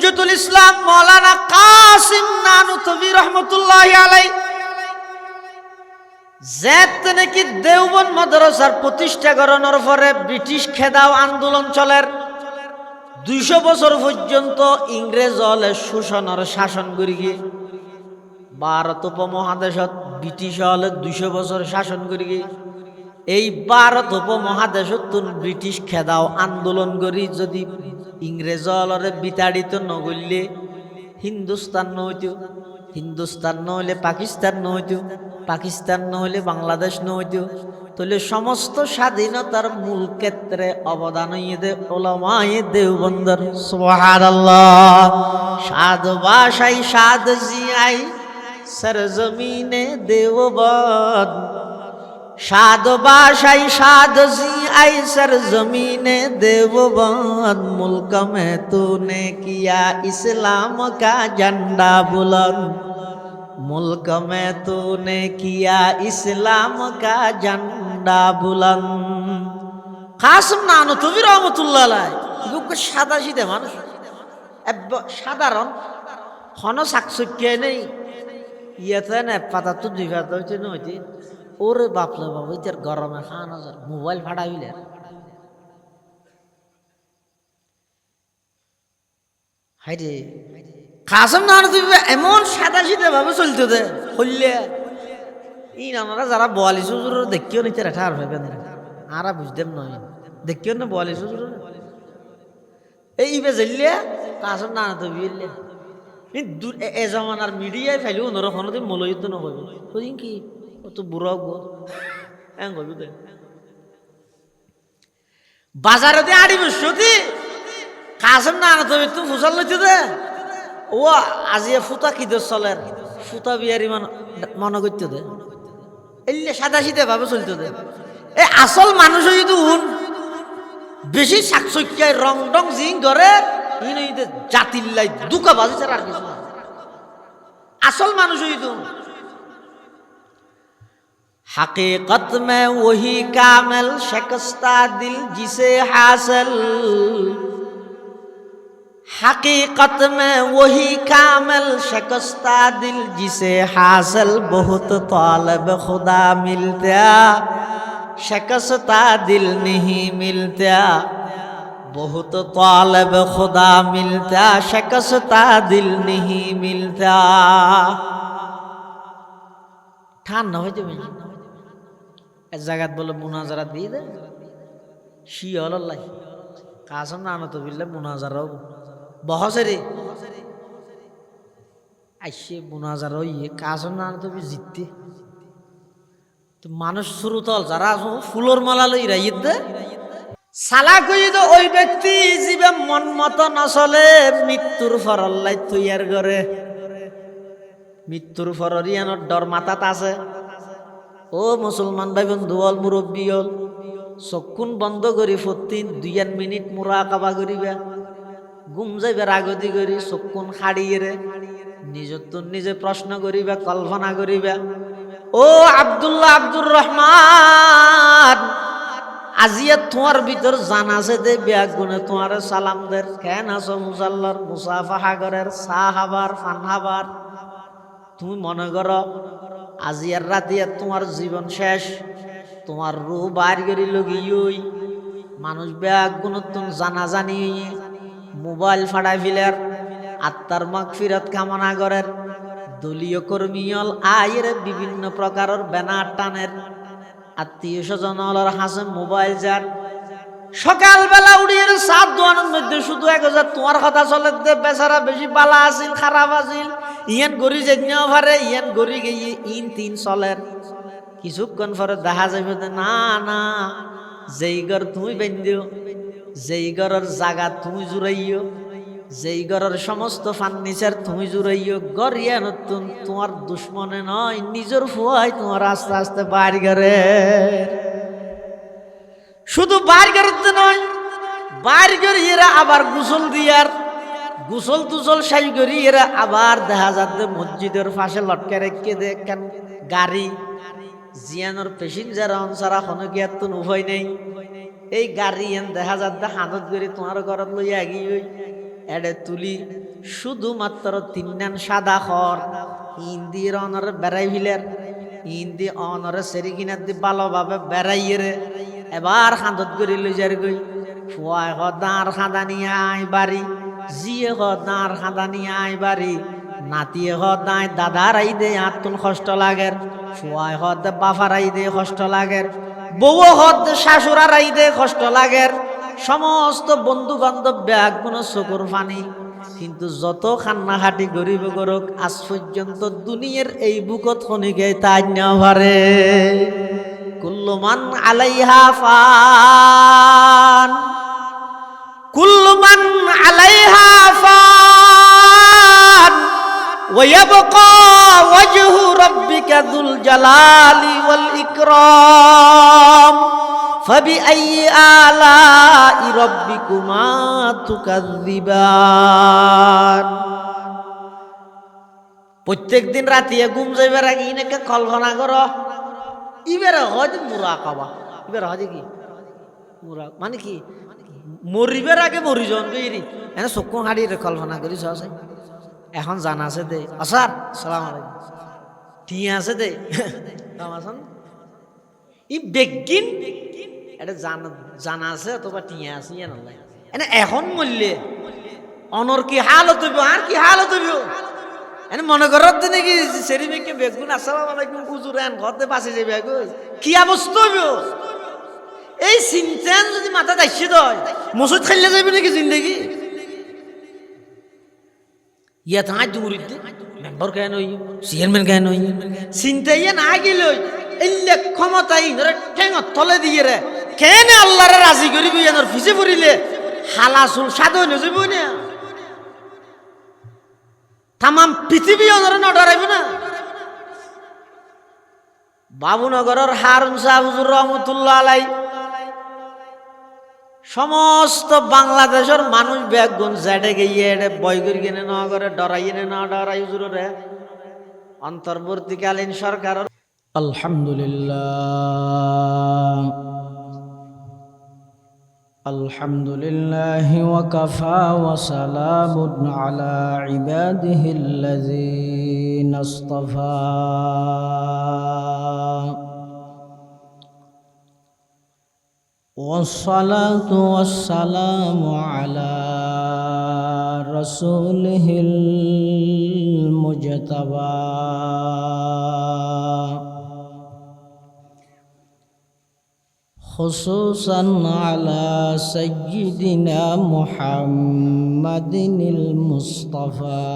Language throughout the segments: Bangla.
হুজ্জতুল ইসলাম মাওলানা কাসিম নানুতুবি রহমতুল্লাহি আলাইহি যেতে নাকি দেওবন্দ মাদ্রাসার প্রতিষ্ঠা করানোর পরে ব্রিটিশ খেদাও আন্দোলন চলের 200 বছর পর্যন্ত ইংরেজ হলে শোষণের শাসন করি গিয়ে ভারত উপমহাদেশত ব্রিটিশ হলে 200 বছর শাসন করি গিয়ে এই ভারত উপমহাদেশত ব্রিটিশ খেদাও আন্দোলন করি যদি ইংরেজ হলরে বিতাড়িত নগরলে হিন্দুস্তান নহইতো হিন্দুস্তান নহলে পাকিস্তান নহইতো পাকিস্তান নহলে বাংলাদেশ নহইতো তাহলে সমস্ত স্বাধীনতার মূল ক্ষেত্রে অবদান দে ওলামায়ে দেওবন্দর সুবহানাল্লাহ সাদ বাসাই সাদ জিয়াই সরজমিনে দেওবন্দ সাদ বাসাই সাদ জিয়াই সরজমিনে দেওবন্দ মুल्क में तूने किया इस्लाम का झंडा बुलंद मुल्क में तूने किया इस्लाम का झंडा बुलंद কাসিম নানুতুবি রহমতুল্লাহ আলাইহি লোক সাদা সিধে মানুষ সাধারণ হন চাকচক্য নেই ইয়েতে না পাতা তো দুই ভাত হইতে নইতে ওরে বাপলে বাবু এটার গরমে খান হাজার মোবাইল ফাটা হইলে হাইরে কাসিম নানুতুবি এমন সাদা সিধে ভাবে চলতে দে হইলে ই নানারা যারা 42 হুজুর দেখিও নিতে রেঠার ভাবে না আরা বুঝদেম নয় দেখিও না 42 হুজুর এই ইবে জেললে কাসিম নানুতুবি ইলে এ জামানার মিডিয়ায় ফেলি ওনারা হনতে মলয়িত নহইব কইন কি অত বুড়া গো এং হইব দে বাজারে আড়ি বসতি কাসিম নানুতুবি তো ফুসাল লইতে দে ও আজিয়া ফুটা কি দে চলের ফুটা বিয়ারি মনে করতে দে এলে সাদা সিধে ভাবে চলতে দে এই আসল মানুষ যদি হুন বেশি চাকচক্যায় রং ডং জিং ধরে জাতির লাই দুকা বাজি ছাড়া আর কিছু না আসল মানুষ যদি हकीकत में वही कामिल शिकस्ता दिल जिसे हासिल हकीकत में वही कामिल शिकस्ता दिल जिसे हासिल बहुत तालिब खुदा मिलता शिकस्ता दिल नहीं मिलता बहुत तालिब खुदा मिलता शिकस्ता दिल नहीं मिलता ঠান না হইতে বুঝি এক জায়গাত বলে মুনাজারা দিয়ে দে শিয়ল্লাহ কাসিম নানুতুবিল্লাহ মুনাজারাও বহসে রে আইসে মুনাজারা ইয়ে কাসিম নানুতুবি জিততে তো মানুষ শুরুতল যারা ফুলর মালা লই রাইত দে সালা কই তো ওই ব্যক্তি জীবে মন মতো নচলে মৃত্যুর ফরল্লাই তৈয়ার করে মৃত্যুর ফরিয়ানোর ডর মাথাত আছে ও মুসলমান ভাই বন্ধু হল মুরব্বী হল চক্ষুন বন্ধ করি প্রতি 2 মিনিট মুরাকাবা করিবা ঘুম যাইবার আগতি করি চক্ষুন হাড়িয়ে নিজে প্রশ্ন করিবা কল্পনা করিবা ও আব্দুল্লাহ আব্দুর রহমান আজিয়া তোমার ভিতর জানাছে দে ব্যাগ গুনে তোমার সালাম দের কেন আছো মুসাল্লার মুসাফাহা করের সাহাবার ফানহাবার তুমি মনে করো আজিয়ার রাতিয়া তোমার জীবন শেষ তোমার রূহ বাইর করি লগিই মানুষ ব্যাগ গুণ তুমি জানা জানি মোবাইল ফাড়াই ফেলার আত্মার মাগফিরাত কামনা করের দলীয় কর্মীল আয়ের বিভিন্ন প্রকারের ব্যানার টানের আত্মীয় স্বজন হাসে মোবাইল যার সকালবেলা উড়িয়ে সাত দোয়ানোর মধ্যে শুধু 1000 তোমার কথা চলে দে বেচারা বেশি বালা আছিল খারাপ আছিল ইয়ান গড়ি যেও পারে ইয়ান গড়ি গিয়ে 3 চলের কিছুক্ষণ পরে দেখা যাবে না না যেই ঘর তুমি বেঁধিও যেই ঘরের জায়গা তুমি জুড়াইও যেই ঘরের সমস্ত ফার্নিচার তুমি জুড়াইও ঘর ইয়া নতুন তোমার দুশ্মনে নয় নিজের ফুয়াই তোমার আস্তে আস্তে বাইর ঘরে শুধু বাইর করতে নয় বাইর করে এরা আবার গোসল দিয়ার গোসল তুসল সাই করি এরা আবার দেখা যাচ্ছে মসজিদের পাশে লটকে রেখে দেখেন গাড়ি জিয়ানোর প্যাসেঞ্জার অনসারা হনকিয়ার তো উভয় নেই এই গাড়ি এন দেখা যাচ্ছে হাতত করে তোমার ঘরত লইয়া আগিয়ে এডে তুলি শুধুমাত্র তিন্নান সাদা খর ইন্দির অনরে বেড়াই ভিলের ইন্দি অনরে সেরি কিনার দি ভালোভাবে বেড়াইয়ে রে এবার খাঁদত করি লই যার গই ফুয়াই হ দাঁড় খাঁদা নিয়ে আয় বাড়ি জিয়ে হ দাঁড় খাঁদা নিয়ে আয় বাড়ি নাতিয়ে হ দাঁড় দাদার আই দে আত্মন কষ্ট লাগের ফুয়াই হ দে বাফার আই দে কষ্ট লাগের বউ হদ শাশুড়ার আই দে কষ্ট লাগের সমস্ত বন্ধু বান্ধব ব্যাগ কোনো চকুর পানি কিন্তু যত খান্নাখাটি গরিব গরক আজ পর্যন্ত দুনিয়ার এই বুকত খনিকে তাই নেওয়ারে কুল্লুমান আলাইহা ফান কুল্লুমান আলাইহা ফান ওয়ায়াবকা ওয়াজহু রাব্বিকা যুল জালালি ওয়াল ইকরাম ফাবিআইয়ি আলাই রাব্বিকুমা তুকাযযিবান। প্রত্যেক দিন রাতে ঘুম যাইবার আগে ইনাকে কল্পনা করো ইবের হজ মুরাকাবা ইবের হজ কি মুরা মানে কি মরিবার আগে মরি জন গইরি এনে চকু হাড়ি কল্পনা করি সহসে এখন জানা আছে দে আসার সালাম আলাইকুম ঠিক আছে দে কামাসন ই বেগিন এটা জানা আছে অথবা টিয়া আছে ইয়া নলাই এনে এখন মরলে অনর কি হালত হইব আর কি হালত হইব এনে মনে করত নাকি সেরি মেকে বেগুন আসসালামু আলাইকুম হুজুর এন ঘরতে পাশে যাবে কি অবস্থা হইব এই চিন্তান যদি মাথা দাইছে দয় মসজিদ খাইলে যাবে নাকি জিন্দেগি ইয়া তাই দূরিতে মেম্বার কেন হই চেয়ারম্যান কেন হই চিন্তাইয়া না গেলই এলে ক্ষমতাই ধরে ঠেঙত তলে দিয়ে রে কেন আল্লাহরে রাজি করিবি এনর ফিসে পড়িলে হালাসুল সাধু হয়ে যাইব না তামাম পৃথিবী ওনারা নডরাইব না। বাবুনগরের হারুন শাহ হুজুর রহমতুল্লাহ আলাই সমস্ত বাংলাদেশের মানুষ ব্যাগুন জেডে গিয়ে বই করি কিনে না করে ডরাইয়ে না ডরাই হুজুরে অন্তর্বর্তীকালীন সরকার আলহামদুলিল্লাহ আলহামদুলিল্লাহি ওয়া কাফা ওয়া সালামুন আলা ইবাদিহিল্লাযীনা ইসতাফা ওয়াসসালাতু ওয়াসসালামু আলা রাসূলিহিল মুজতাবা خصوصا على سيدنا محمد المصطفى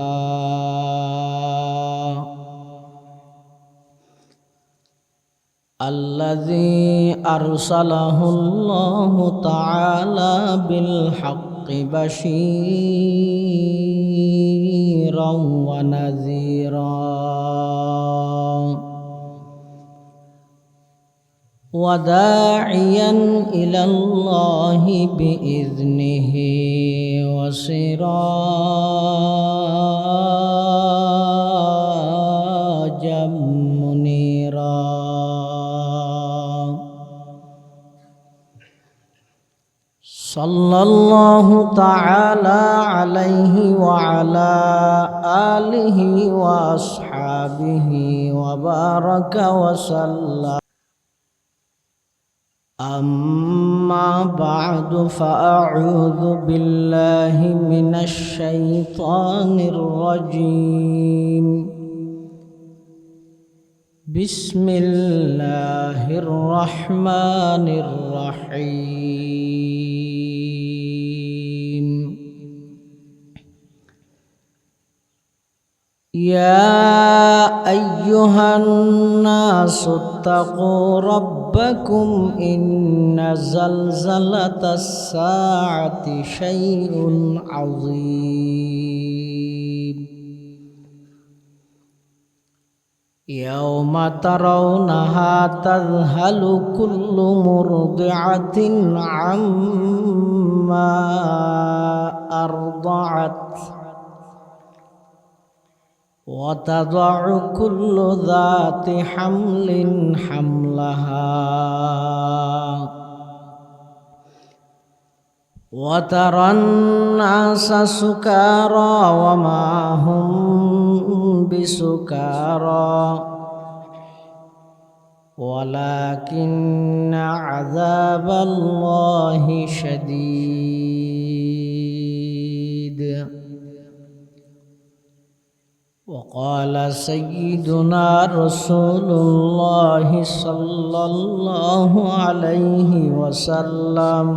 الذي أرسله الله تعالى بالحق بشيرا ونذيرا وداعيا إلى الله بإذنه وسراجا منيرا صلى الله تعالى عليه وعلى آله وأصحابه وبارك وسلم. أما بعد فأعوذ بالله من الشيطان الرجيم. بسم الله الرحمن الرحيم. يا أيها الناس اتقوا ربكم إن زلزلة الساعة شيء عظيم يوم ترونها تذهل كل مرضعة عما أرضعت وتضع كل ذات حمل حملها وترى الناس سكارى وما هم بسكارى ولكن عذاب الله شديد. وقال سيدنا رسول الله صلى الله عليه وسلم: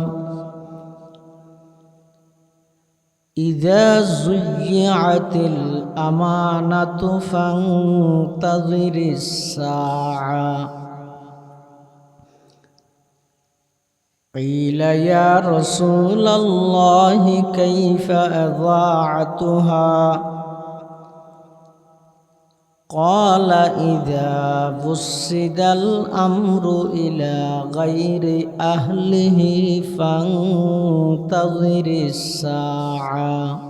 إذا ضيعت الأمانة فانتظر الساعة. قيل: يا رسول الله كيف أضاعتها؟ قال: إذا وسد الأمر إلى غير أهله فانتظر الساعة.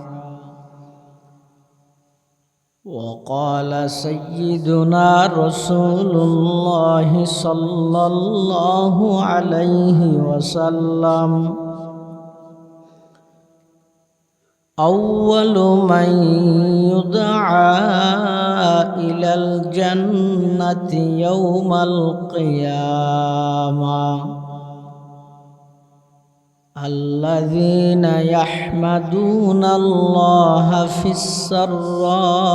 وقال سيدنا رسول الله صلى الله عليه وسلم: أول من يدعى إلى الجنة يوم القيامة الذين يحمدون الله في السراء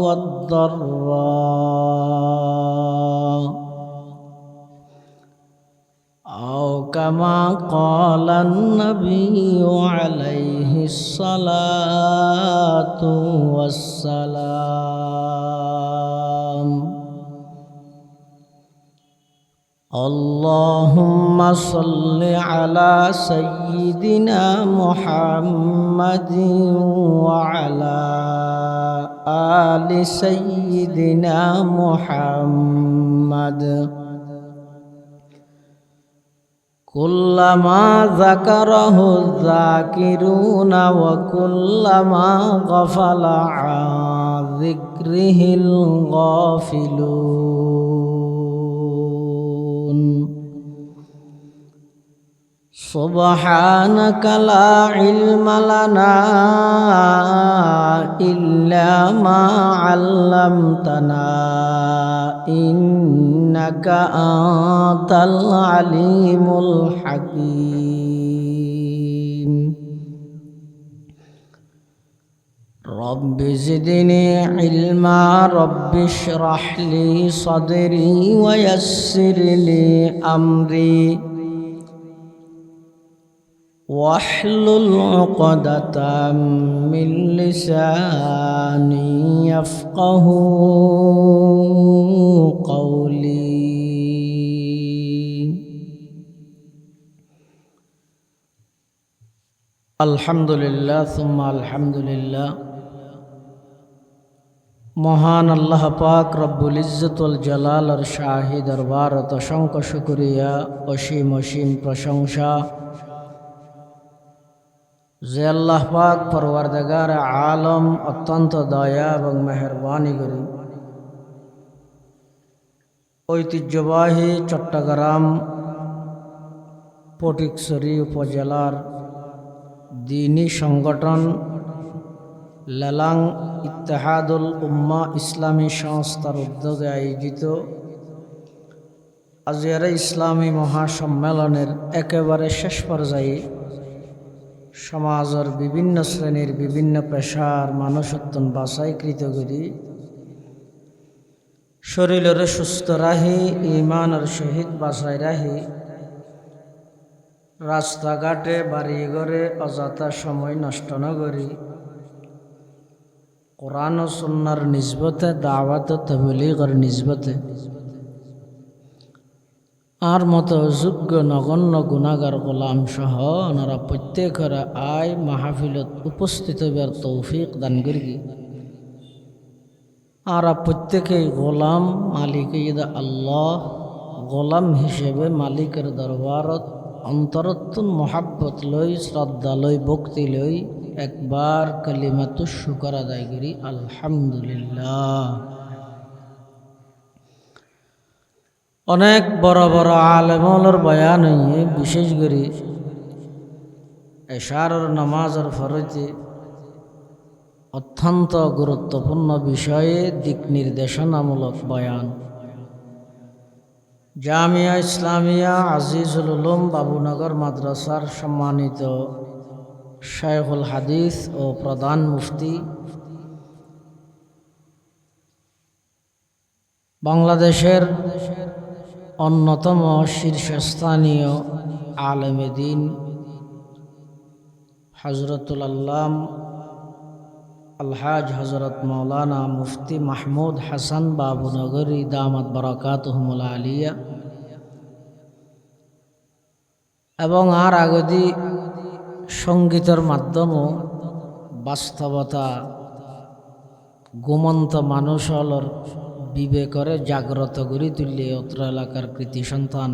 والضراء، أو كما قال النبي عليه الصلاة والسلام: اللهم صل على سيدنا محمد وعلى آل سيدنا محمد كلما ذكره الذاكرون وكلما غفل عن ذكره الغافلون. سبحانك لا علم لنا إلا ما علمتنا إنك أنت العليم الحكيم. رب زدني علما رب اشرح لي صدري ويسر لي أمري واحلل عقدة من لساني يفقه قولي. الحمد لله ثم الحمد لله। মহান আল্লাহ পাক রব্বুল ইজ্জত ওয়াল জালালের শাহী দরবারত অসংখ্য শুকরিয়া, অসীম অসীম প্রশংসা যে আল্লাহ পাক পরওয়ারদিগার আলম অত্যন্ত দয়া এবং মেহেরবানি করি ঐতিহ্যবাহী চট্টগ্রাম ফটিকছড়ি উপজেলার দ্বীনী সংগঠন লেলাং ইত্তেহাদুল উম্মাহ ইসলামী সংস্থার উদ্যোগে আয়োজিত আজিয়ারে ইসলামী মহাসম্মেলনের একেবারে শেষ পর্যায়ে সমাজের বিভিন্ন শ্রেণীর বিভিন্ন পেশার মানুষত্বন বাছাইকৃত করি শরীরের সুস্থ রাহি ইমানের সহিত বাছাই রাহি রাস্তাঘাটে বাড়ি ঘরে অযথা সময় নষ্ট ন করি কোরআন ও সুন্নাহর নিসবতে দাওয়াত ও তাবলীগের নিসবতে আর মতো যোগ্য নগণ্য গুণাগার গোলাম সহ ওনারা প্রত্যেকের আয় মাহফিলত উপস্থিত হবার তৌফিক দান করি। আর প্রত্যেকেই গোলাম মালিক ঈদ আল্লাহ গোলাম হিসেবে মালিকের দরবারত অন্তরত্তুন মহাব্বত লই শ্রদ্ধা লই ভক্তি লই একবার কালিমাতু শুকর আদায় করি আলহামদুলিল্লাহ। অনেক বড় বড় আলেমর বয়ান হইয়ে বিশেষ করে এশারের নামাজের ফরজে অত্যন্ত গুরুত্বপূর্ণ বিষয়ে দিক নির্দেশনামূলক বয়ান। জামিয়া ইসলামিয়া আজিজুল উলুম বাবুনগর মাদ্রাসার সম্মানিত শায়খুল হাদিস ও প্রধান মুফতি, বাংলাদেশের অন্যতম শীর্ষস্থানীয় আলেমে দ্বীন হযরতুল আল্লাম আলহাজ হযরত মাওলানা মুফতি মাহমুদ হাসান বাবুনগরী দামাত বারাকাতুহুমুল আলিয়া এবং আর আগদি সঙ্গীতের মাধ্যমেও বাস্তবতা ঘুমন্ত মানুষ হলর বিবেকরে জাগ্রত করি তুললে অত্র এলাকার কৃতি সন্তান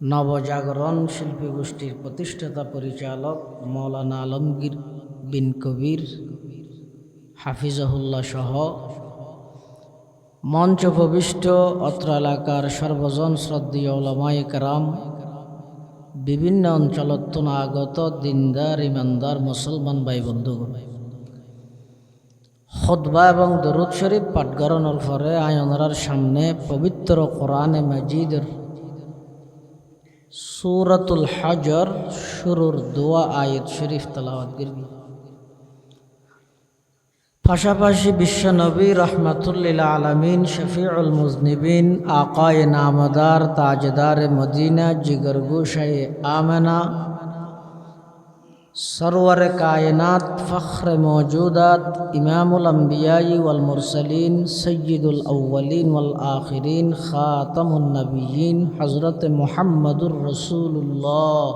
নবজাগরণ শিল্পী গোষ্ঠীর প্রতিষ্ঠাতা পরিচালক মৌলানা আলমগীর বিন কবির হাফিজাহুল্লাহ সহ মঞ্চ প্রবিষ্ট অত্র এলাকার সর্বজন শ্রদ্ধেয় উলামায়ে কেরাম, বিভিন্ন অঞ্চলত আগত দিনদার ইমানদার মুসলমান ভাই বন্ধুগণ, খুতবা এবং দরুদ শরীফ পাঠ করানোর পরে আয়নার সামনে পবিত্র কোরআনে মাজিদের সূরাতুল হজর শুরুর দোয়া আয়াত শরীফ তেলাওয়াত করবি। পাশাপাশি বিশ্বনবী রহমাতুল্লিল আলামিন শফিউল মুজনিবিন আকায়ে নামদার তাজদার মদিনা জিগরগোশায়ে আমেনা সরওয়ার কায়নাত ফখর মৌজুদাত ইমামুল আম্বিয়াই ওয়াল মুরসলিন সয়্যিদুল আউয়ালিন ওয়াল আখিরিন খাতামুন নবিয়্যিন হযরত মুহাম্মদুর রাসূলুল্লাহ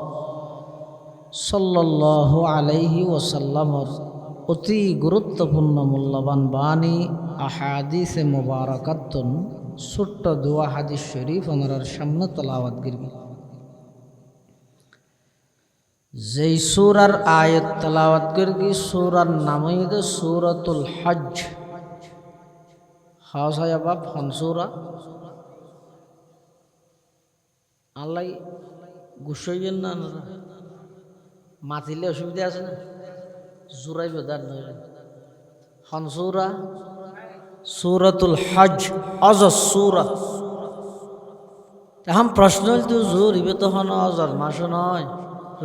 সাল্লাল্লাহু আলাইহি ওয়াসাল্লামর অতি গুরুত্বপূর্ণ মূল্যবান বাণী আহাদিসে মুবারাকাতুন ছোট্ট দোয়া হাদিস শরীফ ওনার সামনে তেলাওয়াত করবি। যেই সূরার আয়াত তেলাওয়াত করবি সূরার নাম হইছে সূরাতুল হজ। হাওসায়া বাপ হনসুরা আল্লাহ গুছাইয়েন না, মাতিলে অসুবিধা আছে না, জোরাই বেদার নয় হনসুরা সূরাতুল হজ অজর সূরা। এখন প্রশ্ন তো জোর ইবে তখন অজর মাস নয়,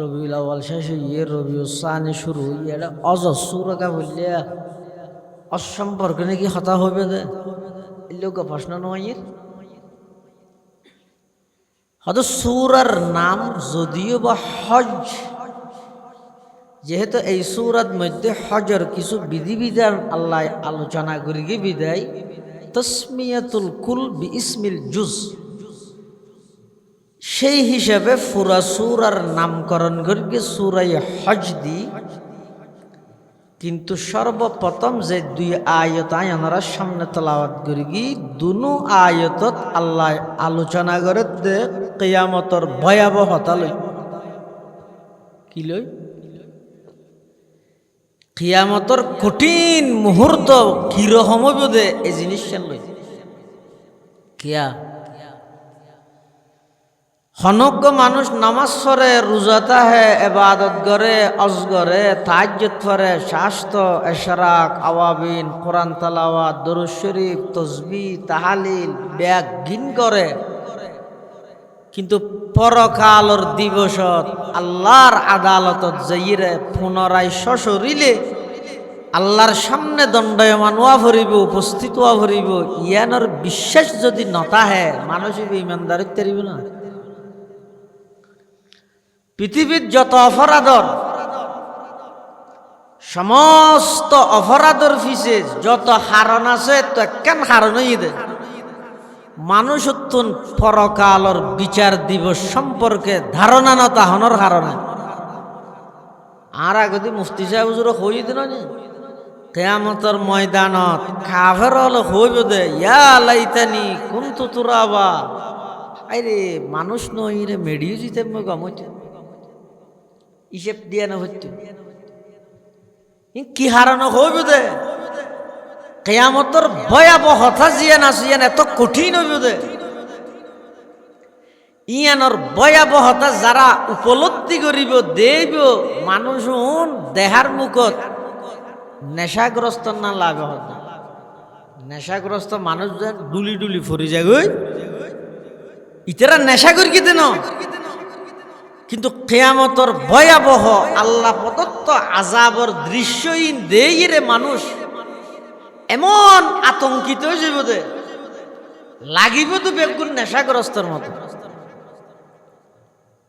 রবিউল আউয়াল শেষ হইয়ে রবিউল সানি শুরু হইয়ে এটা অজর সূরা কা বললে অসম্পর্কে নাকি হতা হবে দে এলোক প্রশ্ন নয়। হয়তো সূরার নাম যদিও বা হজ, যেহেতু এই সূরার মধ্যে হজর কিছু বিধিবিধান আল্লাহ আলোচনা করি গিয়ে বিদায় তসমিয়াতুল কুল বিইসমিল জুজ, সেই হিসাবে পুরা সূরার নামকরণ করি সূরায়ে হজ দি। কিন্তু সর্বপ্রথম যে দুই আয়াত আয়নার সামনে তেলাওয়াত করি গি দুনো আয়াতত আল্লাহ আলোচনা করে দে কিয়ামতের ভয়াবহতা লই। কি লই? কিয়ামতের কঠিন মুহূর্ত কিরকম হইব দে এই জিনিসটা লই। কিয়া হনজ্ঞ মানুষ নামাজ পড়ে, রোজাতা হে, ইবাদত করে, হজ করে, তাহাজ্জুদ পড়ে, শাস্ত্র ইশরাক আওয়াবিন কোরআন তেলাওয়াত দরুদ শরীফ তাসবিহ তাহলিল ব্যাগ গিন করে, কিন্তু পরকালর দিবসত আল্লাহর আদালতত যাইরে পুনরায় সশরীরে আল্লাহর সামনে দণ্ডায়মান হওয়া ভরিব, উপস্থিত হওয়া ভরিব, ইয়ানোর বিশ্বাস যদি নতাহে মানুষ ইমানদারিত তেরিব না। পৃথিবীর যত অপরাধর সমস্ত অপরাধর ফিসে যত হারণ আছে তো কেন হারণই দে মানুষ উত্তন পরকালর বিচার দিবস সম্পর্কে ধারণা না তাহনের কারণে। আর আগদি মুফতি সাহেব হুজুর হই দিন কিয়ামতের ময়দানত কাফের হলে হইব দে ইয়া লাইতানি কুনতু তুরাবা, আরে মানুষ নই রে মেডিও জিতে মই গমইতে হিসেব দিয়া না হইতো কি হারানো হইব দে কিয়ামতের ভয়াবহতা জিয়ান আসিয়ান এত কঠিন হইব দে ইয়ানোর ভয়াবহতা যারা উপলব্ধি করিব দেব মানুষ দেহার মুখত নেশাগ্রস্ত না লাভ হতা নেশাগ্রস্ত মানুষ যেন ডুলি ডুলি ফরি যায় গই ইতারা নেশা করি কি দেন কিন্তু কিয়ামতর ভয়াবহ আল্লাহ প্রদত্ত আযাবর দৃশ্যহীন দেইরে মানুষ এমন আতঙ্কিত হয়ে যাবে দে লাগিব তো বেগুন নেশাগ্রস্তর মতো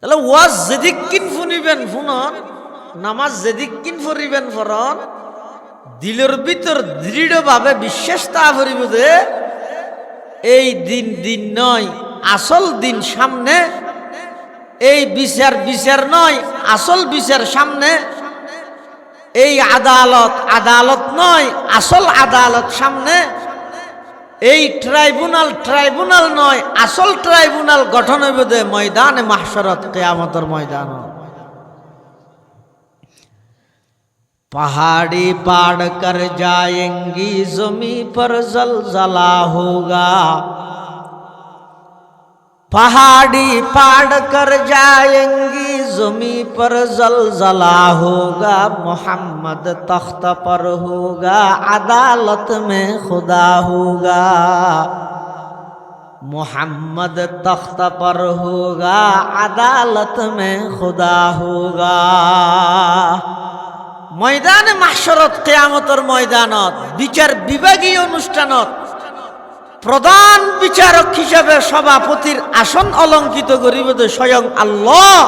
তাহলে ওয়াজ যেদিকিন শুনিবেন শুনন নামাজ যেদিকিন পড়িবেন ফরন দিলের ভিতর দৃঢ়ভাবে বিশ্বাস তা করিব যে এই দিন দিন নয় আসল দিন সামনে এই বিচার বিচার নয় আসল বিচার সামনে এই আদালত আদালত নয় আসল আদালত সামনে এই ট্রাইব্যুনাল ট্রাইব্যুনাল নয় আসল ট্রাইব্যুনাল গঠন হইব দে ময়দানে মাহশরত কিয়ামতের ময়দান पहाड़ी पाड़ कर जाएंगी जमी पर जलजला होगा पहाड़ी पाड़ कर जाएंगी जमी पर जलजला होगा मोहम्मद तख्त पर होगा अदालत में खुदा होगा मोहम्मद तख्त पर होगा अदालत में खुदा होगा ময়দানে মাহশরত কিয়ামতের ময়দানত বিচার বিভাগীয় অনুষ্ঠানত প্রধান বিচারক হিসাবে সভাপতির আসন অলঙ্কিত করিব স্বয়ং আল্লাহ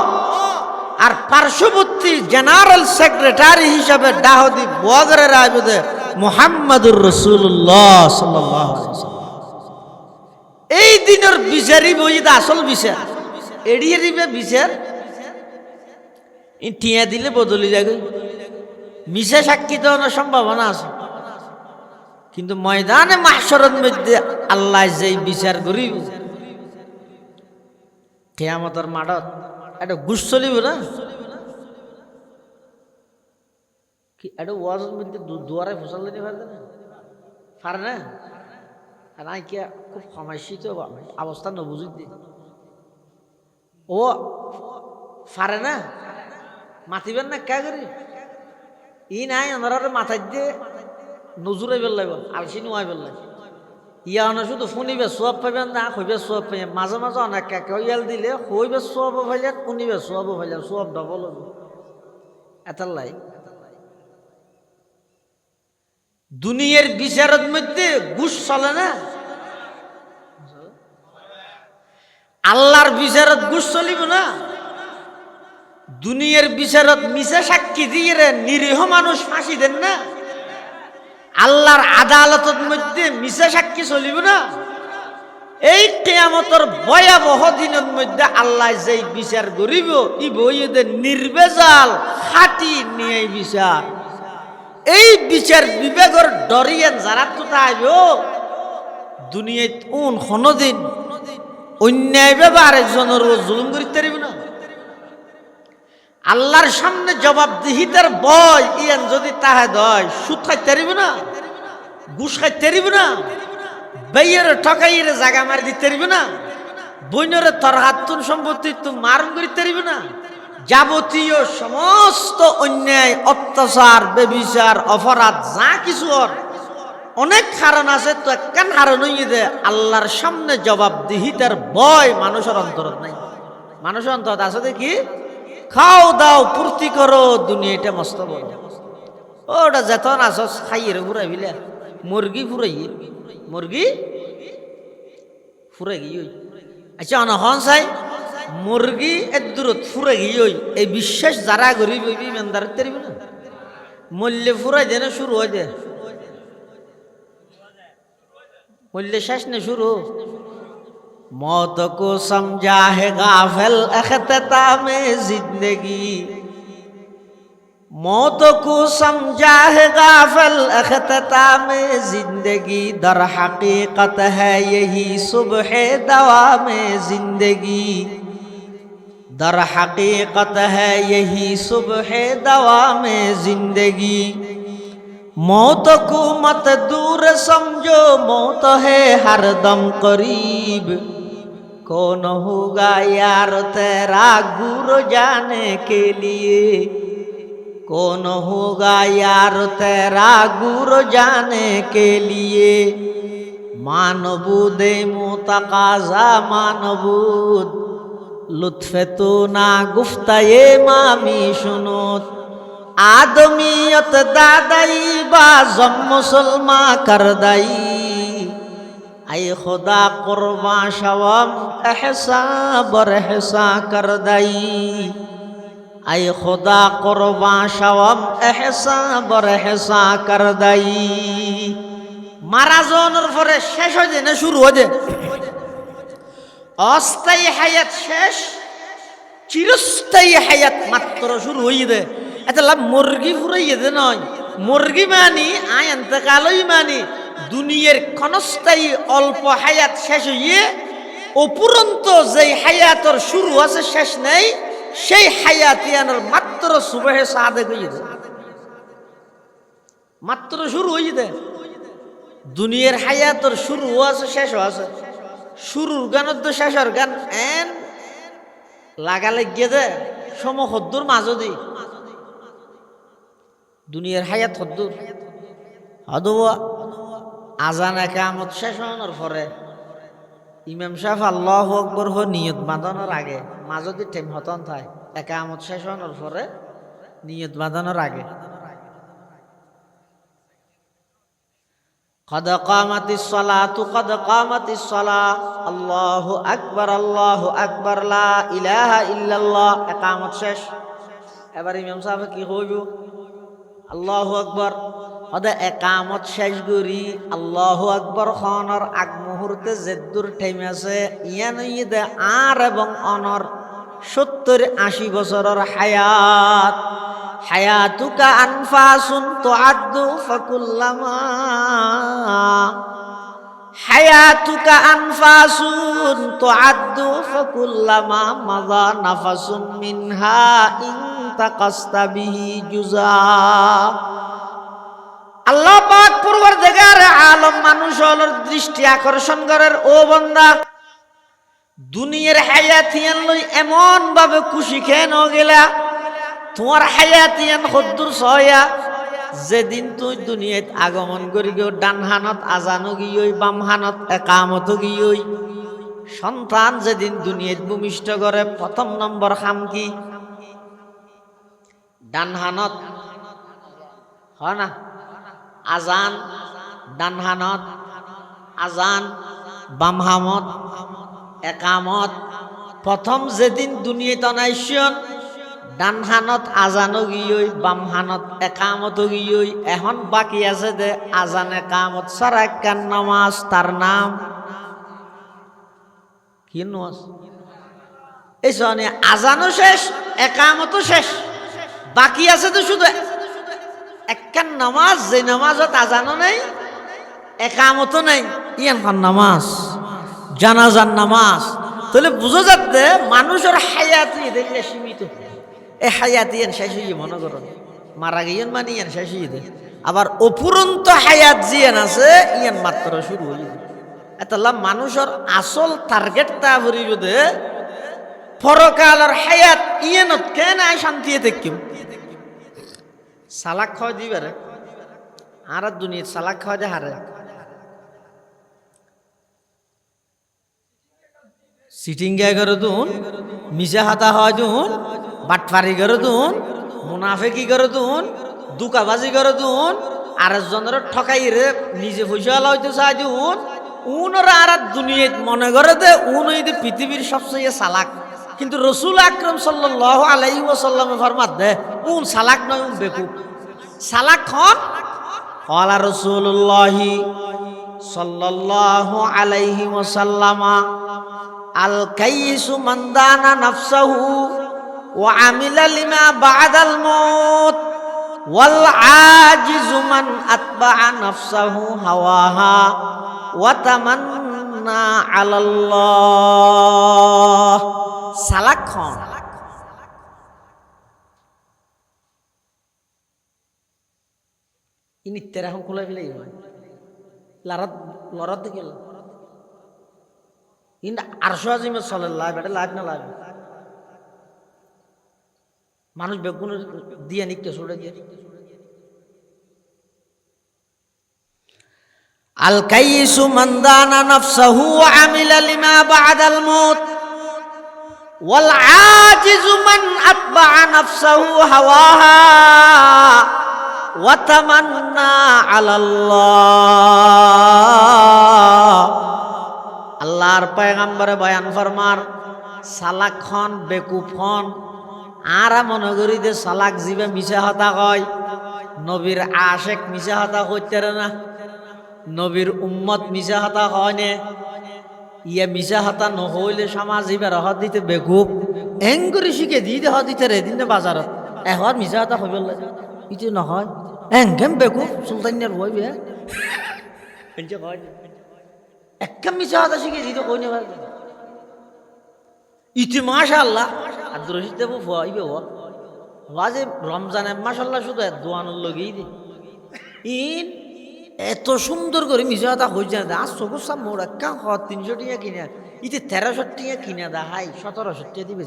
আর পার্শ্ববর্তী জেনারেল সেক্রেটারি হিসাবে দাহদি বগরে রাইব মুহাম্মাদুর রাসূলুল্লাহ সাল্লাল্লাহু আলাইহি ওয়াসাল্লাম এই দিনের বিচারই বইদা আসল বিচার এড়িয়ে দিবে বিচার টিয়া দিলে বদলি যাবে মিশে সাক্ষী দেওয়ার সম্ভাবনা আছে কিন্তু ময়দানে মাহশরের মধ্যে আল্লাহ যেই বিচার করিব কিয়ামতের মাঠত এটা ঘুষ চলিব না কি এটা ওয়াজের মধ্যে দুয়ারে ফসল দিতে পারবে না পারে না আর নাই কি খুব সমস্যিত অবস্থা নবুঝি দি ও পারে না মাতিবেন না কে করি ই নাই ওনার মাথায় দিয়ে নজুরে বেললাইব আলসি নোয়াই বেললাই ইয়া অনা শুধু শুনিবে সব পাইবেন না হইবে সব পাইবেন মাঝে মাঝে অনেক ইয়াল দিলে হইবে সব ফাইলেন শুনিবে সব ফাইলেন সব ডবল হইব এটার লাই দুনিয়ার বিচারের মধ্যে ঘুষ চলে না আল্লাহর বিচারত ঘুষ চলিব না দুনিয়ার বিচারত মিছে সাক্ষী দিয়ে নিরীহ মানুষ ফাঁসি দেন না আল্লাহর আদালতের মধ্যে মিছে সাক্ষী চলিব না এই কিয়ামতের ভয়াবহ দিনের মধ্যে আল্লাহ যেই বিচার করিব ই বইদের নির্বেজাল খাঁটি নিয়ে বিচার এই বিচার বিবেকের ডরিয়েন যারা তো আইব দুনিয়ায় কোনদিন অন্যায়ভাবে আরেকজনের জুলুম করিতে পারিব না আল্লাহর সামনে জবাবদিহিতার ভয় ইয়ান যদি তাহে দয় সুদ খাইতে পারিব না ঘুষ খাইতে পারিব না বেয়ের ঠকাইয়ের জায়গা মারি দিতে পারিব না বইনরে তোর হাতুন সম্পত্তি তো মারণ করিতে পারিব না যাবতীয় সমস্ত অন্যায় অত্যাচার বেবিচার অপরাধ যা কিছু অনেক কারণ আছে তো একখান কারণ হইয়ে দে আল্লাহর সামনে জবাবদিহিতার ভয় মানুষের অন্তরত নাই মানুষের অন্তরত আছে দেখি খাও দাও পূর্তি করো দুনিয়াটা মস্ত বড় ওটা যেতন আসস খাইয়ে ফুরাই বিলে মুরগি ফুরাই মুরগি ফুরাই গিয়ে আচ্ছা অনহন চাই মুরগি এর দূরত ফুরাই গিয়ে এই বিশ্বাস যারা গরিব হইবি ইমানদার তেরিব না মূল্যে ফুরাই দেন শুরু হয় দে মূল্যে শেষ নে শুরু मौत को समझा है गाफिल अख्ताम जिंदगी मौत को समझा है गाफिल अख्ताम जिंदगी दर हकीकत है यही सुबह दवाम जिंदगी दर हकीकत है यही सुबह दवाम जिंदगी मौत को मत दूर समझो मौत है हर दम करीब कौन होगा यार तेरा गुरु जाने के लिए कौन होगा यार तेरा गुरु जाने के लिए मानबूदे मुतकाजा मानबूद लुत्फे तो ना गुफ्ताए मामी शुनूत आदमियत दादाई बाजम मुसलमा कर दाई आई खुदा कुर्बा शवम एहसा बर एहसा कर दाई आई खुदा कुर्बा शवम एहसा बर एहसा कर दाई मारा जोनर परे शेष हो जाए ना शुरू हो जाए অস্থায়ী হায়াত শেষ চিরস্থায়ী হায়াত মাত্র শুরু হয়ে দে এটা লাভ মুরগি ফুরাইয়ে দে নয় মুরগি মানি আয় এন্তকালই মানি দুনিয়ার ক্ষণস্থায়ী অল্প হায়াত শেষ হইয়ে অপুরন্ত যেই হায়াতর শুরু আছে শেষ নেই সেই হায়াতিয়ানোর মাত্র সুবহে সাদে হইয়ে দে মাত্র শুরু হইয়ে দে দুনিয়ার হায়াতর শুরু আছে শেষ আছে শুরুর গানত তো শেষের গান এন লাগা লাগিয়ে দে সম হদ্দুর মাঝদি দুনিয়ার হায়াত হদ্দুর হদব আজান একামত শেষ হওয়ার পরে ইমাম সাহেব আল্লাহু আকবার হ নিয়ত বাঁধানোর আগে মাঝদি টেম হতন থায় একামত শেষ হওয়ার পরে নিয়ত বাঁধানোর আগে قد قامت الصلاة قد قامت الصلاة الله أكبر لا إله إلا الله একামত শেষ এবার ইমাম সাহেব কি হইব আল্লাহু আকবার ওদা একামত শেষ করি আল্লাহু আকবার খানার আগ মুহূর্তে জেদ্দুর টাইম আছে ইয়ান ইদে আর এবং অনর 70-80 বছরের হায়াত হায়াতুকা আনফাসুন তুআদ্দু ফাকুল্লামা হায়াতুকা আনফাসুন তুআদ্দু ফাকুল্লামা মাযা নাফাসুন মিনহা ইনতাকাসতা বিহি জুজা আল্লাহ পাক পরওয়ারদিগার আলম মানুষের দৃষ্টি আকর্ষণ করার ও বান্দা দুনিয়ার হায়াতিয়ান লই এমন ভাবে খুশি খেয়ে ন গেলা তোমার হায়াতিয়ান কদ্দুর সয়া যেদিন তুই দুনিয়াত আগমন করি গো ডান হানত আজানো গিয়ই বাম হানত একামত গিয়ই সন্তান যেদিন দুনিয়াত ভূমিষ্ঠ করে প্রথম নম্বর খাম কি ডান হানত হয় না আজান ডান হানত আজান বাম হামত একামত প্রথম যেদিন দুনিয়াত অনাইশন ডান হানত আজানো গিয়ই বাম হানত একামত গিয়ই এখন বাকি আছে দে আজান একামত সারা একখান নামাজ তার নাম কি নামাজ এই শোনে আজানও শেষ একামতও শেষ বাকি আছে তো শুধু একখান নামাজ যে নামাজত আজানও নেই একামতও নেই ইয়ান নামাজ জানাজার নামাজ তাহলে বুঝা যাচ্ছে মানুষের হায়াত দেখলে সীমিত এই হায়াত ইয়ান শেষ হইয়ে মনে করো মারা গিয়েন মানে ইয়ান শেষ হইয়ে দে আবার অপুরন্ত হায়াত জিয়ান আছে ইয়ান মাত্র শুরু হইয়ে দে এতলা মানুষের আসল টার্গেটটা ভরি দে পরকালের হায়াত ইয়ানত কেন আই শান্তিয়ে দেখিম সালাক খাওয়া দিবারে আর দুনিয়া সালাক খাওয়া দে হারে সিটিং গায়ে করে দুন মিশা হাতা হয় দুন বাটফারি করে দুন মুনাফেকি করে দুন দুকাবাজি করে দুন আর জনের ঠকাই রে নিজে পয়সা হইতে চাই দুন উনরা আর দুনিয়াত মনে করে দে উন হইতে পৃথিবীর সবচেয়ে সালাক কিন্তু রসুল আকরাম সাল্লাল্লাহু আলাইহি ওয়াসাল্লাম ফরমাত দে উন সালাক নয় উন বেকুব সালাক খন ক্বালা রাসূলুল্লাহ সাল্লাল্লাহু আলাইহি ওয়াসাল্লামা আল কাইসু মান দানা নাফসাহু ওয়া আমিলা লিমা বা'দাল মাউত ওয়াল আজিজু মান আতবা'a নাফসাহু হাওয়াহা ওয়া তামান্না আলাল্লাহ সালাক খন ইনি তেরাহম খোলা ফেলাই হয় লড়াত গেল কিন্তু আরশ আজিমে চলে লাইভ, এটা লাইভ না লাইভ মানুষ বেগুন দিয়ে নিকতে ছড়ে দিয়ে আল কাইসু মান দানা নাফসাহু ওয়া আমিলা লিমা বা'দাল মাউত ওয়াল আজিজু মান আতবা'a নাফসাহু হাওয়াহা ওয়া তামান্না আলাল্লাহ। আল্লাহর পয়গম্বরে বয়ান ফরমার সালাক খন বেকুফ হন আর মনে করি যে সালাক জিবে মিছা হতা কয় নবীর আশেক মিছা হতা কইতে না, নবীর উম্মত মিছা হতা হয় নে, ইয়ে মিছা হতা নহইলে সমাজ ইবার হত দিতে বেকুফ এং করে শিখে দিয়ে হত দিতে রে দিন বাজারত এখন মিছা হতা হইব লাগে ইতি নহয় এংকেম বেকুফ সুলতানের বই বে একদম মিছা হতা শিখে দিতে কই নেবার ইতি মাশাআল্লাহ আর রশিদ দেব ফুয়াইবে ওয়াজে রমজানে মাশাআল্লাহ শুধু দোয়ানোর লগেই দি ইন এত সুন্দর করে মিশা কথা হয়ে যায় আজ চকুর সাম মোড় একা 300 টাকা কিনে ইতে 1300 টাকা কিনে দা হাই 1700 টাকা দিবে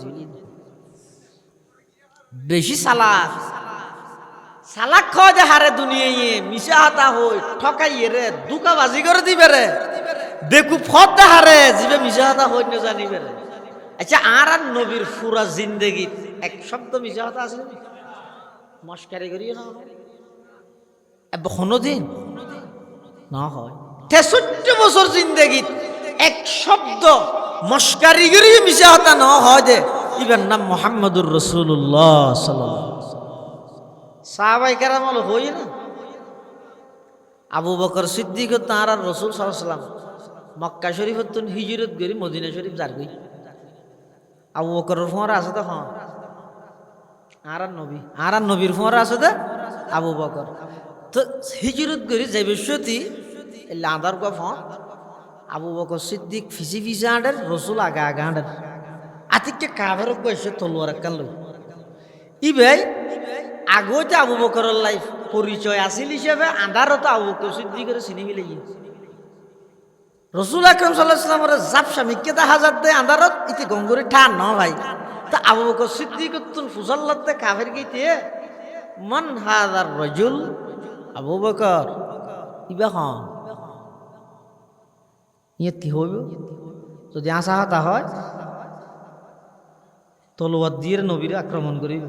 বেশি সালাক সালাক খাওয়া দে হারে দুনিয়ায় মিশা হাতা হই ঠকাইয়ে রে দুকাবাজি করে দিবে রে বেকু ফত দে হারে জিবে মিশা হাতা হই না জানিবে রে। আচ্ছা আর নবীর পুরা জিন্দেগি এক শব্দ মিশা হাতা আছে মস্কারি করিও না কোনদিন না হয় 63 বছর জিন্দেগিত এক শব্দ মস্কারি করি মিশা হতা না হয় দে ইবেন নাম মুহাম্মদুর রাসূলুল্লাহ সাল্লাল্লাহু আলাইহি ওয়াসাল্লাম সাহাবায়ে কেরাম হল হই না আবু বকর সিদ্দিক তার আর রাসূল সাল্লাল্লাহু আলাইহি ওয়াসাল্লাম মক্কা শরীফত তুন হিজরত করি মদিনা শরীফ যার গই আবু বকরের ফোঁরা আছে তো হ্যাঁ আর নবীর ফোঁরা আছে তো আবু বকর তো হিজরত করি যাইবে সতী লাদার গা ফোন আবু বকর সিদ্দিক ফিসি ফিসি আঁডের রসুল আগা আগা আঁডের আতিককে কাভের গেছে তলোয়ার একখান লই ই ভাই আগতে আবু বকরের লাইফ পরিচয় আসিল হিসেবে আন্ধারও তো আবু বকর সিদ্দিকের চিনি মিলে গিয়ে রসুল আকরাম সাল্লাল্লাহু আলাইহি ওয়াসাল্লামের জাপসা মিকে দেখা যাতে আন্ধারত ইতি গঙ্গুরি ঠান ন ভাই তা আবু বকর সিদ্দিক তুন ফুসাল্লাতে কাফের গইতে মান হাযার রাজুল আবু বকর ইবা হন ইয়াত কি হইব যদি আশা হতা হয় তলোয়ার দিয়ে নবীর আক্রমণ করিব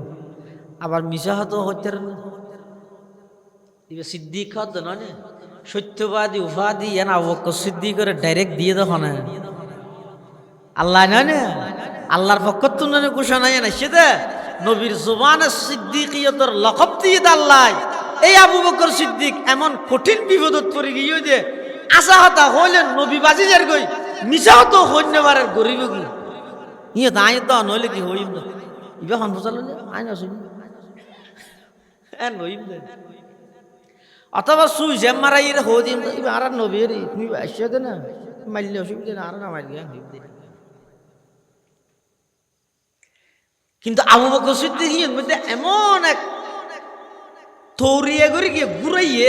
আবার মিশা হত হইতে ইবা সিদ্দিক হত নয় সত্যবাদী উপাধি এন আবু বকর সিদ্দিকের ডাইরেক্ট দিয়ে দেখো না আল্লাহ নয় না আল্লাহর পক্ষ থেকে ঘোষণা না সেটা নবীর জবানে সিদ্দিকিয়তের লকব দিয়ে আল্লাহ এই আবু বকর সিদ্দিক এমন কঠিন বিপদত পড়ে গিয়ে যে আশা হতা হইলেন নবী বাজি যার গই মিশা হতো হইনেবারের গরিব কি ইয়ে দাঁই তো নইলে কি হইম না ইবে হন ফসাল আইন আসুন হ্যাঁ নইম দে অথবা সুই জ্যাম মারাই রে হো দিম ইবে আর নবী রে তুমি আসছে দে না মাইলে অসুবিধা না আর না মাইল গিয়া কিন্তু আবু বকর সিদ্দিক ইয়ের মধ্যে এমন এক থৌরিয়া করে গিয়ে ঘুরাইয়ে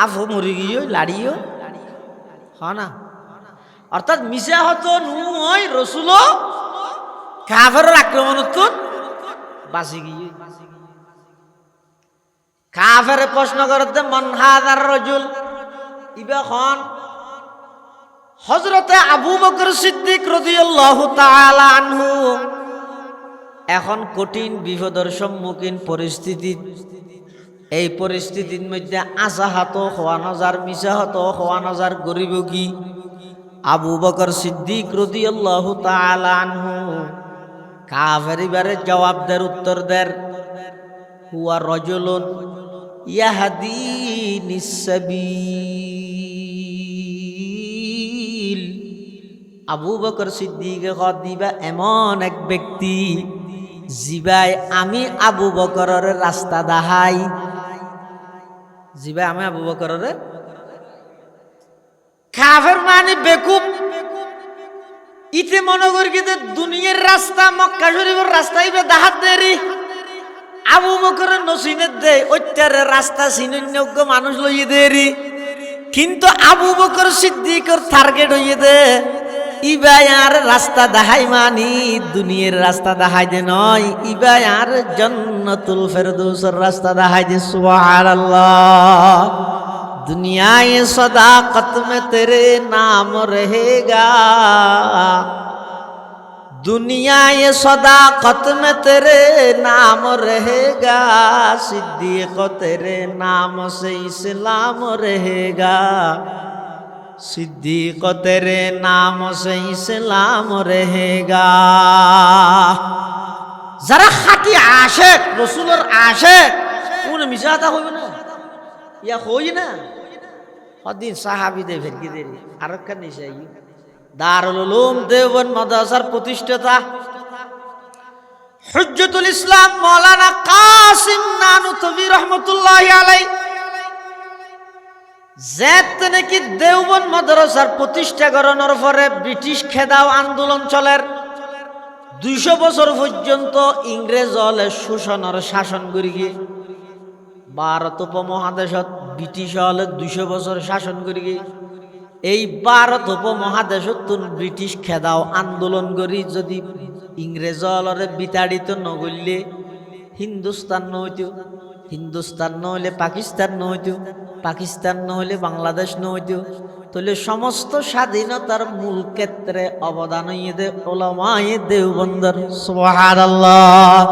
আফো মরি গিয়ে লাড়িও হয় না অর্থাৎ মিশা হতো নয় রসুল কাফেরের আক্রমণ বাঁচি গিয়ে কাফের প্রশ্ন করতে মন হাযার রাজুল ইবা খন হযরতে আবু বকর সিদ্দিক রাদিয়াল্লাহু তাআলা আনহু এখন কঠিন বিপদের সম্মুখীন পরিস্থিতি এই পরিস্থিতির মধ্যে আশাহত হওয়া নজার মিশাহত হওয়া নজার গরিব কি আবু বকর সিদ্দিক রাদিয়াল্লাহু তাআলা আনহু কাফেরবারে জবাব দের উত্তর দের হুয়া রাজুলুন ইয়াহদিনিস সাবিল আবু বকর সিদ্দিকে দিবা এমন এক ব্যক্তি জিবাই আমি আবু বকরের রাস্তা দেখাই জিবাই আমি আবু বকরের কাফের মানে বেকুব ইতে মনে করি কিন্তু দুনিয়ার রাস্তা মক্কা শরীফের রাস্তা ইবে দাহাত দেরি আবু বকরের নসিনের দে ওইটারে রাস্তা চিনন্যজ্ঞ মানুষ লইয়ে দেরি কিন্তু আবু বকর সিদ্দিকের টার্গেট হইয়ে দে ইবায়ার রাস্তা দেখাই মানি দুনিয়ার রাস্তা দেখাই দে নয়, ইবায়ার জান্নাতুল ফেরদৌসের রাস্তা দেখাই দে। সুবহানাল্লাহ। दुनिया ये सदाकत में तेरे नाम रहेगा, दुनिया ये सदाकत में तेरे नाम रहेगा, सिद्दीक तेरे नाम से इस्लाम रहेगा, सिद्दीक तेरे नाम से इस्लाम रहेगा। जरा खाटी आशिक रसूलर आशिक उन मिजाता हो ना या होई ना हदीन साहाबी दे फिर की देरी आरक नहीं चाहिए। दारुल उलूम देवबंद मदरसार प्रतिष्ठाता हुज्जतुल इस्लाम मौलाना कासिम नानुतवी रहमतुल्लाहि अलैहि যেতে নাকি দেওবন্দ মাদ্রাসার প্রতিষ্ঠা করানোর পরে ব্রিটিশ খেদাও আন্দোলন চলের 200 বছর পর্যন্ত ইংরেজ হলে শোষণের শাসন করি গিয়ে ভারত উপমহাদেশত ব্রিটিশ হলে 200 বছর শাসন করি গিয়ে এই ভারত উপমহাদেশত ব্রিটিশ খেদাও আন্দোলন করি যদি ইংরেজ হলরে বিতাড়িত নগরলে হিন্দুস্তান নইতো, হিন্দুস্তান নহলে পাকিস্তান নইতো, পাকিস্তান নহলে বাংলাদেশ নইতো, তাহলে সমস্ত স্বাধীনতার মূল ক্ষেত্রে অবদান হইয়ে ওলামায়ে দেওবন্দর। সুবহানাল্লাহ।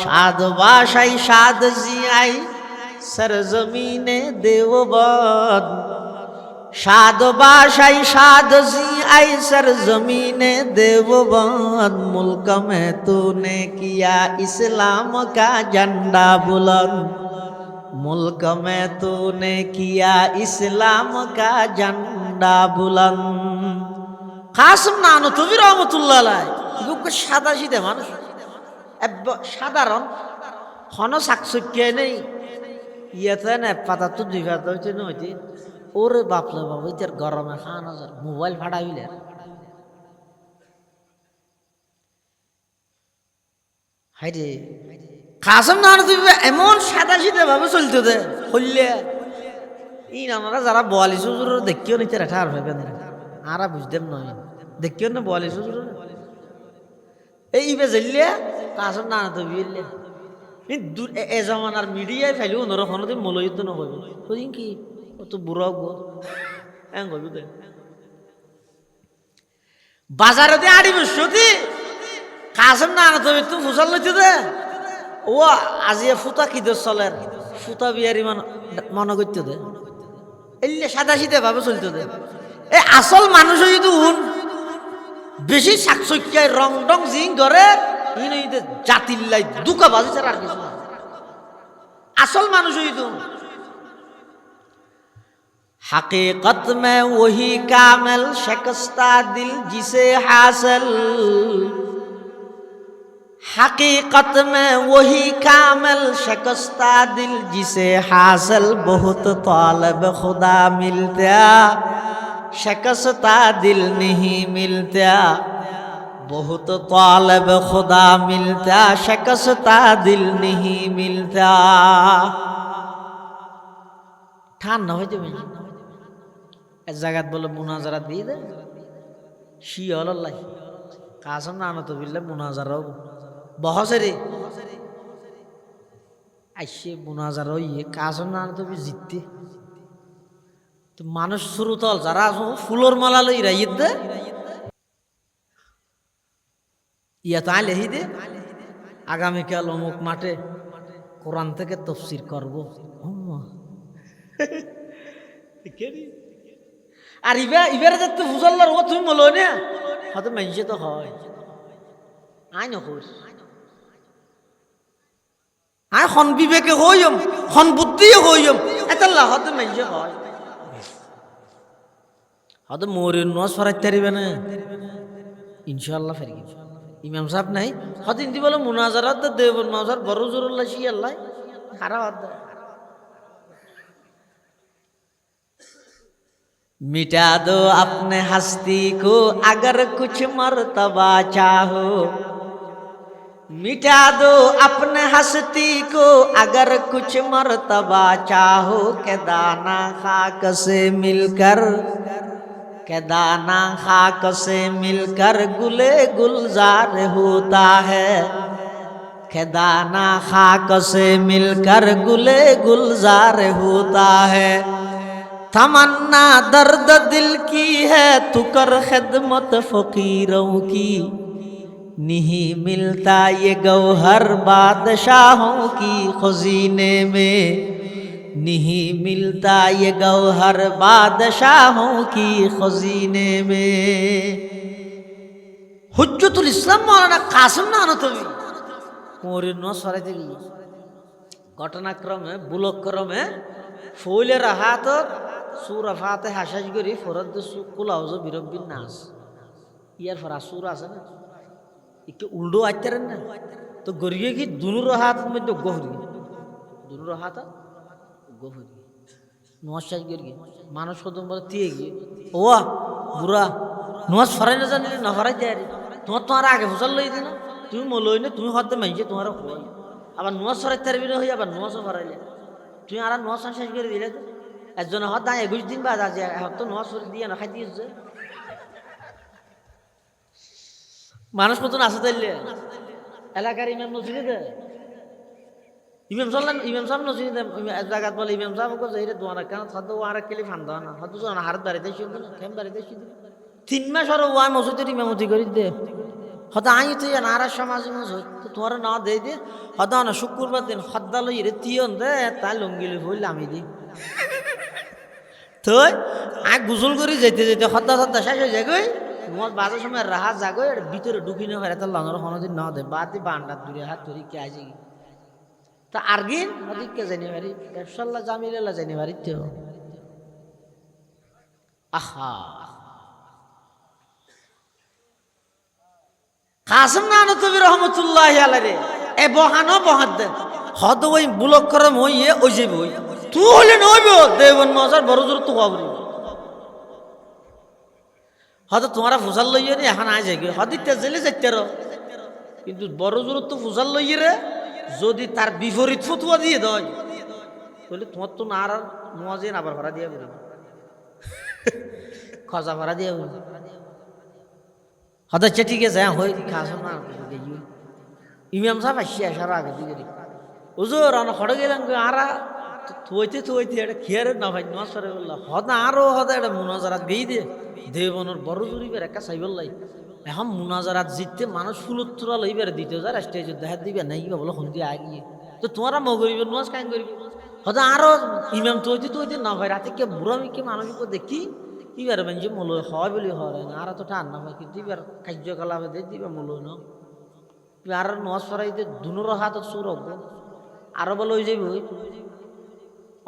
সাদ বাসাই সাদ জিয়াই সরজমিনে দেওবন্দ, সাদ বাসাই সাদ জিয়াই সরজমিনে দেওবন্দ, মুल्क में तूने किया इस्लाम का झंडा बुलंद, मुल्क में तूने किया इस्लाम का झंडा बुलंद। কাসিম নানুতুবি রহমতুল্লাহ আলাইহি লোক সাদা সিধে মানুষ, সাধারণ হন চাকচক্যাই নেই ইয়াতে না পাতা তো দুই পাতা হইতে নইতে ওরে বাপলে বাবা এটার গরমে খাওয়ানো যায় মোবাইল ফাটা হইলে হাইরে। কাসিম নানুতুবি এমন সাদা সিধে ভাবে চলতে দে হইলে ই আমরা যারা 42 হুজুর দেখিও নিতে রেখা আর ভাবেন আরা বুঝদেম নয় দেখিও না 42 হুজুর এই বে জেললে কাসিম নানুতুবি এ জামানার মিডিয়ায় ফেলিও নর হনদিন মলয়িত নহইব কইন কি অত বুড়া গো এং কইব দে বাজারে আড়ি বসতি কাসিম নানুতুবি তো ফুসাল লইতে দে ও আজিয়ে ফুটা কি দে চলের ফুটা বিয়ারি মনে করতে দে এলে সাদা সিধে ভাবে চলতে দে। এ আসল মানুষ যদি বেশি চাকচক্যায় রং ডং জিং ধরে জাতির লাই দুকা বাজি ছাড়া আর কিছু না। আসল মানুষ যদি हकीकत में वही कामिल शिकस्ता दिल जिसे हासिल, हकीकत में वही कामिल शिकस्ता दिल जिसे हासिल, बहुत तालिब खुदा मिलता शिकस्ता दिल नहीं मिलता, बहुत तालिब खुदा मिलता शिकस्ता दिल नहीं मिलता। ঠান্ডা হইতে বুঝি এক জায়গাত বলে মুনাজারা দিয়ে দে শিয়াল্লাহ কাসিম নানুতুবিল্লাহ মুনাজারা বহসে রে আইসে মুনাজারা ইয়ে কাসিম নানুতুবি জিততে তো মানুষ শ্রোতল যারা ফুলর মালা লই রাইয়ে দে ইয়া তো আলেহি দে আগামীকাল অমুক মাঠে কোরআন থেকে তাফসীর করব আর ইবারে যাতে ফুজল্লার ও তুমি বলো না হয়তো মানুষে তো হয় আই নকর আই হন বিবেকে হইম হন বুদ্ধি হইম এতাল্লাহ হয়তো মানুষে হয় হয়তো মরির নজ ফরাইতে পারিবে না ইনশাআল্লাহ ফেরি ইমাম সাহেব নাই হয়তো ইন্দি বলে মুনাজারাত দেবন মাজার বড় জোরুল্লাহ শিয়াল্লাহ খারাপ হাত मिटा दो अपने हस्ती को अगर कुछ मर्तबा चाहो, मिटा दो अपने हस्ती को अगर कुछ मर्तबा चाहो, के दाना खाक से मिलकर के दाना खाक से मिलकर गुले गुलजार होता है, के दाना खाक से मिलकर गुले गुलजार होता है। तमन्ना दर्द दिल की है तू कर खिदमत फकीरों की, नहीं मिलता ये गौहर बादशाहों की खजीने में, नहीं मिलता ये गौहर बादशाहों की खजीने में। हुज्जतुल इस्लाम मौलाना कासिम नानतवी কোমরের নস সরাইতে গেল ঘটনাক্রমে বুলক্রমে ফৌলের হাত সুরা ফাতিহা শেষ করি ফরদ কুল আউযু বিরাব্বিন নাস ইয়ার ফরা সূরা আছে না একটু উল্টো আইতারেন না তো গরিয়ে কি দুনুর হাত মধ্যে গহরি দুনুর হাত গহরি নস শেষ করি মানুষ কত বলে দিয়ে গিয়ে ওয়া বুড়া নস ফরাই না জানিলে না ফরাই দেয় তোমার আগে ফসল লই দিন তুমি মলই না তুমি হতে মাইছে তোমার কই আবার নোয়া সরাই তারবি না হই আবার নোয়া সরাইলে তুমি আর নোয়া শেষ করে দিলে তো একজন হত 21 দিন বাদ আছে হত নোয়া সরাই দিয়ে না খাই দিয়েছে মানুষ কত আছে তাইলে এলাকার ইমাম নসিরে দে ইমাম সাহেব নসিরে দে এক জায়গা বলে ইমাম সাহেব কো যাইরে দোয়ানা কেন হত আর কেলি ফান্দ না হত জন হাত বাড়িতে শুনতো না কেন বাড়িতে শুনতো 3 মাস আর ওয়া মসজিদের ইমামতি করি দে হয়তো আই তুই নারা সমাজ তো তোমার না দিয়ে দে হয়তো না শুক্রবার দিন হদ্দা লই রে তিয়ন দে তাই লঙ্গিলে হইল আমি দি তো আগ গুসল করে যেতে যেতে হদ্দা হদ্দা শেষ হয়ে যায় গই তোমার বাজার সময় রাহা যাগো ভিতরে ঢুকি না হয় তার লঙ্গর কোনোদিন না দে বাতি বান্ডার দূরে হাত ধরি কে আছে তা আরগিন ওদিক কে জানি বাড়ি ইনশাআল্লাহ জামিলা জানি বাড়ি তো আহা কাসিম নানতবী রহমতুল্লাহি আলাইহি এ বহানো বহাদ হদ ওই বুলক করে মইয়ে ওই যাবে ওই তুই হলে নইব দেবন মজার বড় জোর তো হবরি হদ তোমারা ফুসাল লইয়ে নি এখন আই যাই হদিতে জেলে যাইতে র কিন্তু বড় জোর তো ফুসাল লইয়ে রে যদি তার বিপরীত ফতোয়া দিয়ে দেয় তাহলে তোমার তো না আর মুয়াজ্জিন আবার ভাড়া দিয়ে বলি খজা ভাড়া দিয়ে বলি হয়তো ঠিক আছে হই কাসিম না ইমাম সাহেব আসিয়া সারা আগে দিকে হুজুর আমরা খড়ে গেলাম আরা থইতে এটা খেয়ারে না ভাই নস করে বললা হদ আরো হদ এটা মুনাজারাত গেই দে দেবনের বড় জুরিবের একটা সাইবল্লাই এখন মুনাজারাত জিততে মানুষ ফুলুত্তরা লইবার দিতে যা স্টেজে দেখা দিবে নাই বলো হন্দি আগিয়ে তো তোমরা মগরিব নস কাই করিবি হদ আরো ইমাম থইতে না ভাই রাতে কে বুড়ামি কে মানবিক দেখি এবার মানে মূল হয় বলে হয় না আর তো টান না হয় কিন্তু এবার কার্যকলাপে দিয়ে দিবে মূল ন আর নস ফরাইতে দুনোর হাত সুর হব আরো বলে ওই যাবি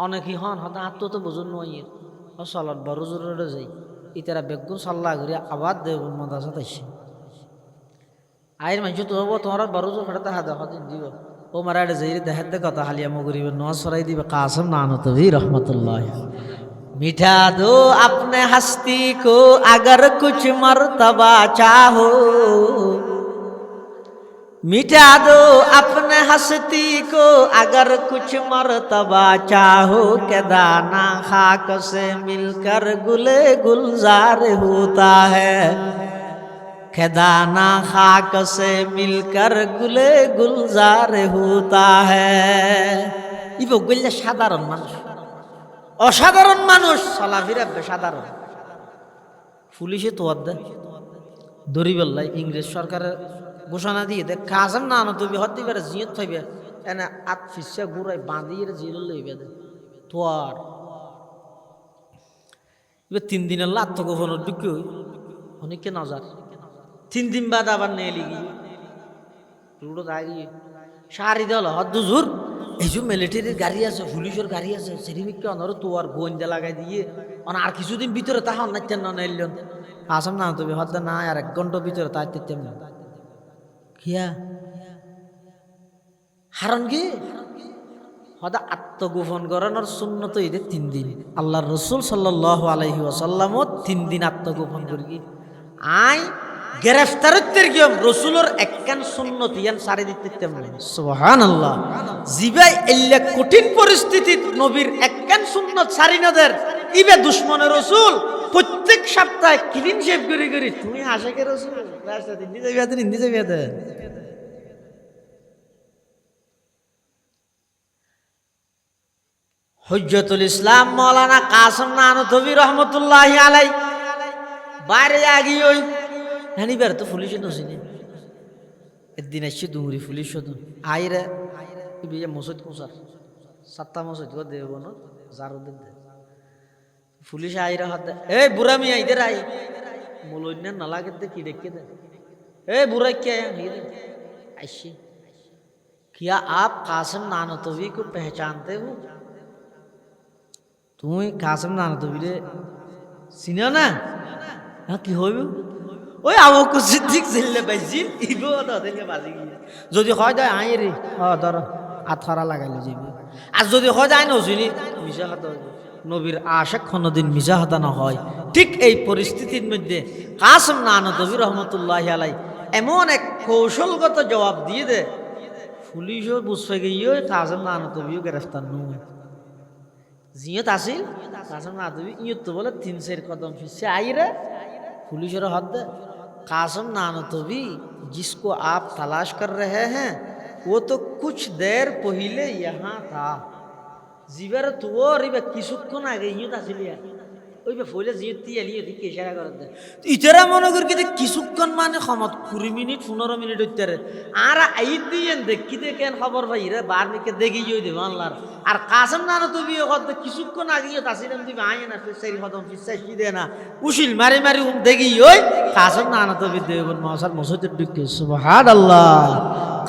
অনেকই হন হয়তো আত্ম তো বোঝন নয় চলত বড় জোরে যাই ইতারা বেগুন সাল্লা ঘুরে আবার দেব মাদাসা তাইছে আয়ের মানুষ তো হবো তোমার বড় জোর ফেটাতে হাতে হদিন দিব ও মারা যাই দেখাতে কথা হালিয়া মগরিব নস ফরাই দিবে কাসিম নানতবী রহমতুল্লাহ मिठा दो अपने हस्ती को अगर कुछ मर्तबा चाहो, मिटा दो अपने हस्ती को अगर कुछ मर्तबा चाहो, के दाना खाक से मिलकर गुले गुलजार होता है, के दाना खाक से मिलकर गुले गुलजार होता है। इबो गुल्ला साधारण मानुष অসাধারণ মানুষ চলাফেরা সাধারণ পুলিশে তো দরিবেল্লাই ইংরেজ সরকারের ঘোষণা দিয়ে দেখ কাসিম নানতবী হতে পারে জিয়ত থাকবে এনে আত ফিসা ঘুরাই বাঁধিয়ে জিল লইবে দে তোর এবার 3 দিনের আত্মগোপনের ঢুকি হই অনেকে নজর 3 দিন বাদ আবার নিয়ে লিগি রুড়ো দাঁড়িয়ে সারি দেওয়াল হদ্দ জোর এই যে মিলিটারির গাড়ি আছে পুলিশের গাড়ি আছে সেরিমিককে অনর তোয়ার গোয়েন্দা লাগাই দিয়ে আর কিছুদিন ভিতরে তাহা অন্যান্য নাইলেন কাসিম নানতবী হদ্দ না আর 1 ঘন্টার ভিতরে তাই তেম না কিয়া হারণ কি হদ আত্মগোপন করানোর সুন্নত ঈদের 3 দিন আল্লাহর রাসূল সাল্লাল্লাহু আলাইহি ওয়াসাল্লামও 3 দিন আত্মগোপন করি আই গ্রেফতারত্বের গিয়ম রসুলের একখান সুন্নত ইয়ান সারি দিতে তেমন সুবহানাল্লাহ জিবাই এল্লা কঠিন পরিস্থিতি নবীর একখান সুন্নত সারি নদের ইবে দুশমনের রসুল প্রত্যেক সপ্তাহে ক্লিন শেভ করে করি তুমি আশেকের রসুল রাস্তা হিন্দি যাবি হাতে হিন্দি যাবি হাতে হুজ্জতুল ইসলাম মৌলানা কাসেম নানতবী রহমতুল্লাহি আলাই বাইরে আগি ওই হানিবার তো পুলিশে নসিনি একদিন এসে ডুঙরি পুলিশ শুধু আইরে বিয়ে মসজিদ কুসার সাতটা মসজিদ গো দেব না জারুদ্দিন দে পুলিশ আইরে হাতে এ বুড়া মিয়া ইধর আই মৌলন্য না লাগে দে কি দেখে দে এ बुरा क्या है ऐसी क्या आप कासिम नानतवी को पहचानते हो তুমি কাসেম নানতবী রে চিনো না কি হইব ওই আবু সিদ্দিক জিল্লে বাইজিল ইগো তাদেরকে বাজি গিয়ে যদি হয় যায় আই রে ধর আথরা লাগাইলে যাবে আর যদি হয় যায় না চিনি মিশা হাতা নবীর আশিক কোনদিন মিশা হাতা না হয় ঠিক এই পরিস্থিতির মধ্যে কাসেম নানতবী রহমতুল্লাহি আলাই এমন এক কৌশলগত জবাব দিয়ে দে পুলিশও বুঝতে গিয়ে কাসেম নানতবীও গ্রেফতার নয় জিয়ত আসিল কাসেম নানতবী ইয়ত তো বলে 3 कदम पीछे आई रे पुलिस हद दे कासिम नानतबी जिसको आप तलाश कर रहे हैं वो तो कुछ देर पहले यहाँ था जीवर तो वो रिबे किसुक्कन आगे इयत আসিল ওই বে ফলে জিয়তি এলিয়ে দিকে ইশারা করে দে ইতরা মনে কর কি কিসুক্কন মানে ক্ষমত 20 মিনিট 15 মিনিট হইতারে আর আই দিয়েন দেখি দেখেন খবর ভাই রে বারমিকে দেখি জই দে আল্লাহর আর কাসেম নানতবী কত কিসুক্কন আগে তাসিলাম দিবে আয় না ফিসাই কদম ফিসাই কি দে না উশিল মারি মারি দেখি ওই কাসেম নানতবী দেবন মাসার মসজিদের দিকে সুবহানাল্লাহ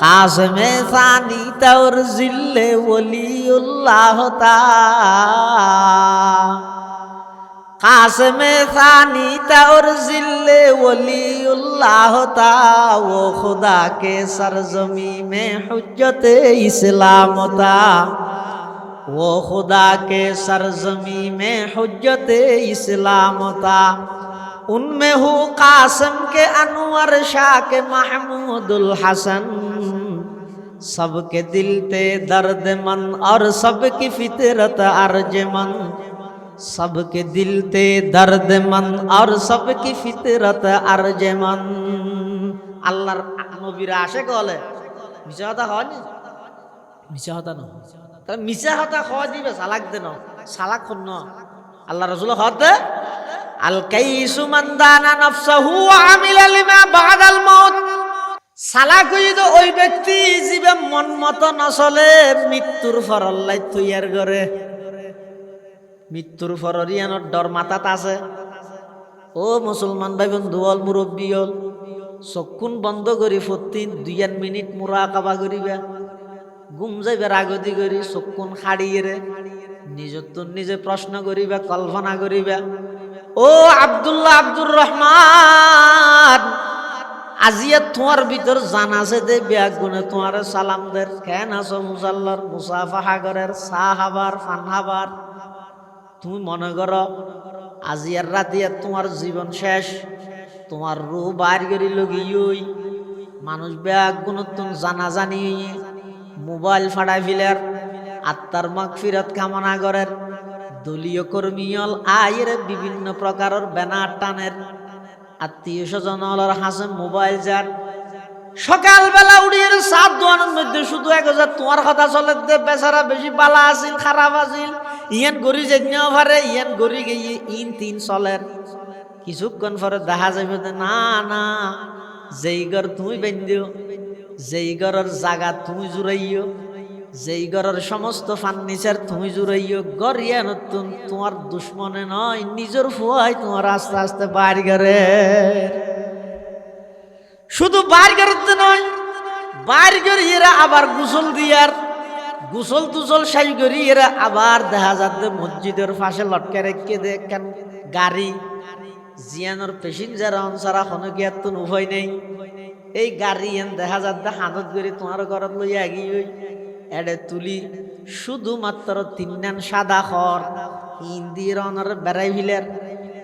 কাসেমে সানি তাওর জিল্লে ওলিউল্লাহ তাআলা कासमे सानी और जिल्ले वलीउल्लाह ता वो खुदा के सरजमी में हुज्जत इस्लाम ता वो खुदा के सरजमी में हुज्जत इस्लाम ता उनमें हूँ कासम के अनवर शाह के महमूदुल हसन सबके दिल पे दर्द मन और सबकी फितरत अर्जमन सबके दिल ते दर्द मन और सबकी फितरत अर्जमन আল্লাহর নবীর আশিক হলে মিছা কথা হয় না মিছা কথা না তাহলে মিছা কথা হয় দিবে সালাক দেন সালাক হন আল্লাহ রাসূল হতে আল কাইসু মান দানা নফসহু ওয়া আমিলা লিমা বাদাল মাউত সালাক হইদ ওই ব্যক্তি জীবে মন মত নচলে মৃত্যুর পর আল্লাহ তৈয়ার করে মৃত্যুর পর রিয়ানোর ডর মাথাত আছে ও মুসলমান ভাই বন্ধু অল মুরব্বী হল চক্ষুন বন্ধ করি প্রতি 2 মিনিট মুরাকাবা করিবা ঘুম যাইবার আগদি করি চক্ষুন খাড়িয়ে নিজের তো নিজে প্রশ্ন করিবা কল্পনা করিবা ও আব্দুল্লাহ আব্দুর রহমান আজিয়া তোমার ভিতর জান আছে দে ব্যাগ গুনে তোমার সালাম দের কেন আছো মুসাল্লার মুসাফাহা করার সাহাবার ফানহাবার তুমি মনে করো আজি আর রাতে তোমার জীবন শেষ তোমার রূহ বাইর করি লগিই মানুষ ব্যাগ গুণতুন জানা জানি মোবাইল ফাড়াই ফিলার আত্মার মাগফিরাত কামনা করের দলীয় কর্মীল আয়ের বিভিন্ন প্রকারের ব্যানার টানের আত্মীয় স্বজনর হাসে মোবাইল যার সকালবেলা উড়িয়ে সাত দোয়ানোর মধ্যে শুধু 1000 তোমার কথা চলে দে বেচারা বেশি বালা আছিল খারাপ আছিল ইয়ান গড়ি যেও পারে ইয়ান গড়ি গিয়ে ইন 3 চলের কিছুক্ষণ পরে দেখা যাবে না না যেই ঘর তুমি বেঁধিও যেই ঘরের জায়গা তুমি জুড়াইও যেই ঘরের সমস্ত ফার্নিচার তুমি জুড়াইও ঘর ইয়া নতুন তোমার দুশ্মনে নয় নিজের ফুয়াই তোমার আস্তে আস্তে বাড়ি ঘরে শুধু বাড়ি ঘরতে নয় বাড়ি ঘরে এরা আবার গোসল দিয়ার গোসল তুসল সাই করি এরা আবার দেখা যাচ্ছে মসজিদের পাশে লটকে রেখে দেখেন গাড়ি জিয়ানোর প্যাসেঞ্জার অনসারা হনকিয়ার তো উভয় নেই এই গাড়ি এন দেখা যাচ্ছে হাতত করে তোমার ঘরত লইয়া আগি ওই এডে তুলি শুধুমাত্র 3 সাদা খর হিন্দির অনরে বেড়াই ফিলের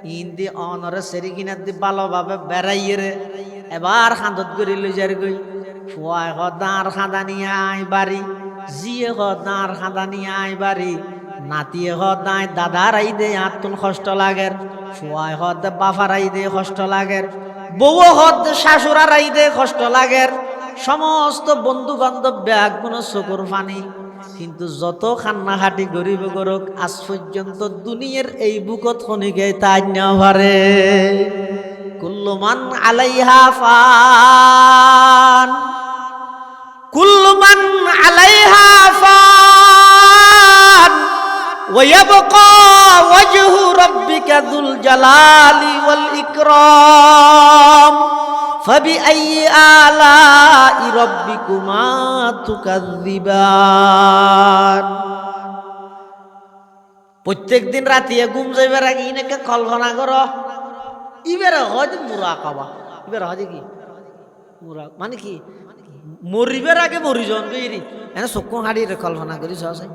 হিন্দি অনরে সেরি কিনার দি ভালোভাবে বেড়াইয়ে রে এবার হাতত করে লই যার গই ফুয়াই দাঁড় খাঁদা নিয়ে আই বাড়ি জিয়ে দাঁড় খাঁদা নিয়ে আই বাড়ি নাতিয়ে হদ নাই দাদার আই দে আত্মন কষ্ট লাগের, ফুয়ায় হদ বাফার আই দে কষ্ট লাগের, বউ হদ শাশুড়ার আই দে কষ্ট লাগের, সমস্ত বন্ধু বান্ধব ব্যাগ কোনো চকুর পানি। কিন্তু যত খান্নাখাটি গরিব গরক আজ পর্যন্ত দুনিয়ার এই বুকত খনিকে তাই না পারে। কুল্লুমান আলাইহা ফান, কুল্লুমান আলাইহা ফান, ওয়া ইয়াবকা ওয়াজহু রাব্বিকা যুল জালালি ওয়াল ইকরাম, ফাবিআইয়ি আলাই রাব্বিকুমা তুকাযযিবান। প্রত্যেক দিন রাতে ঘুম যাইবার আগে ইনাকে কল্পনা করো, ইবেরে হজ মুরাকাবা। ইবেরে হজ কি মুরা মানে কি, মরিবার আগে মরি জন গইরি এনে চক্ষু হাড়ি কল্পনা করি সহজে।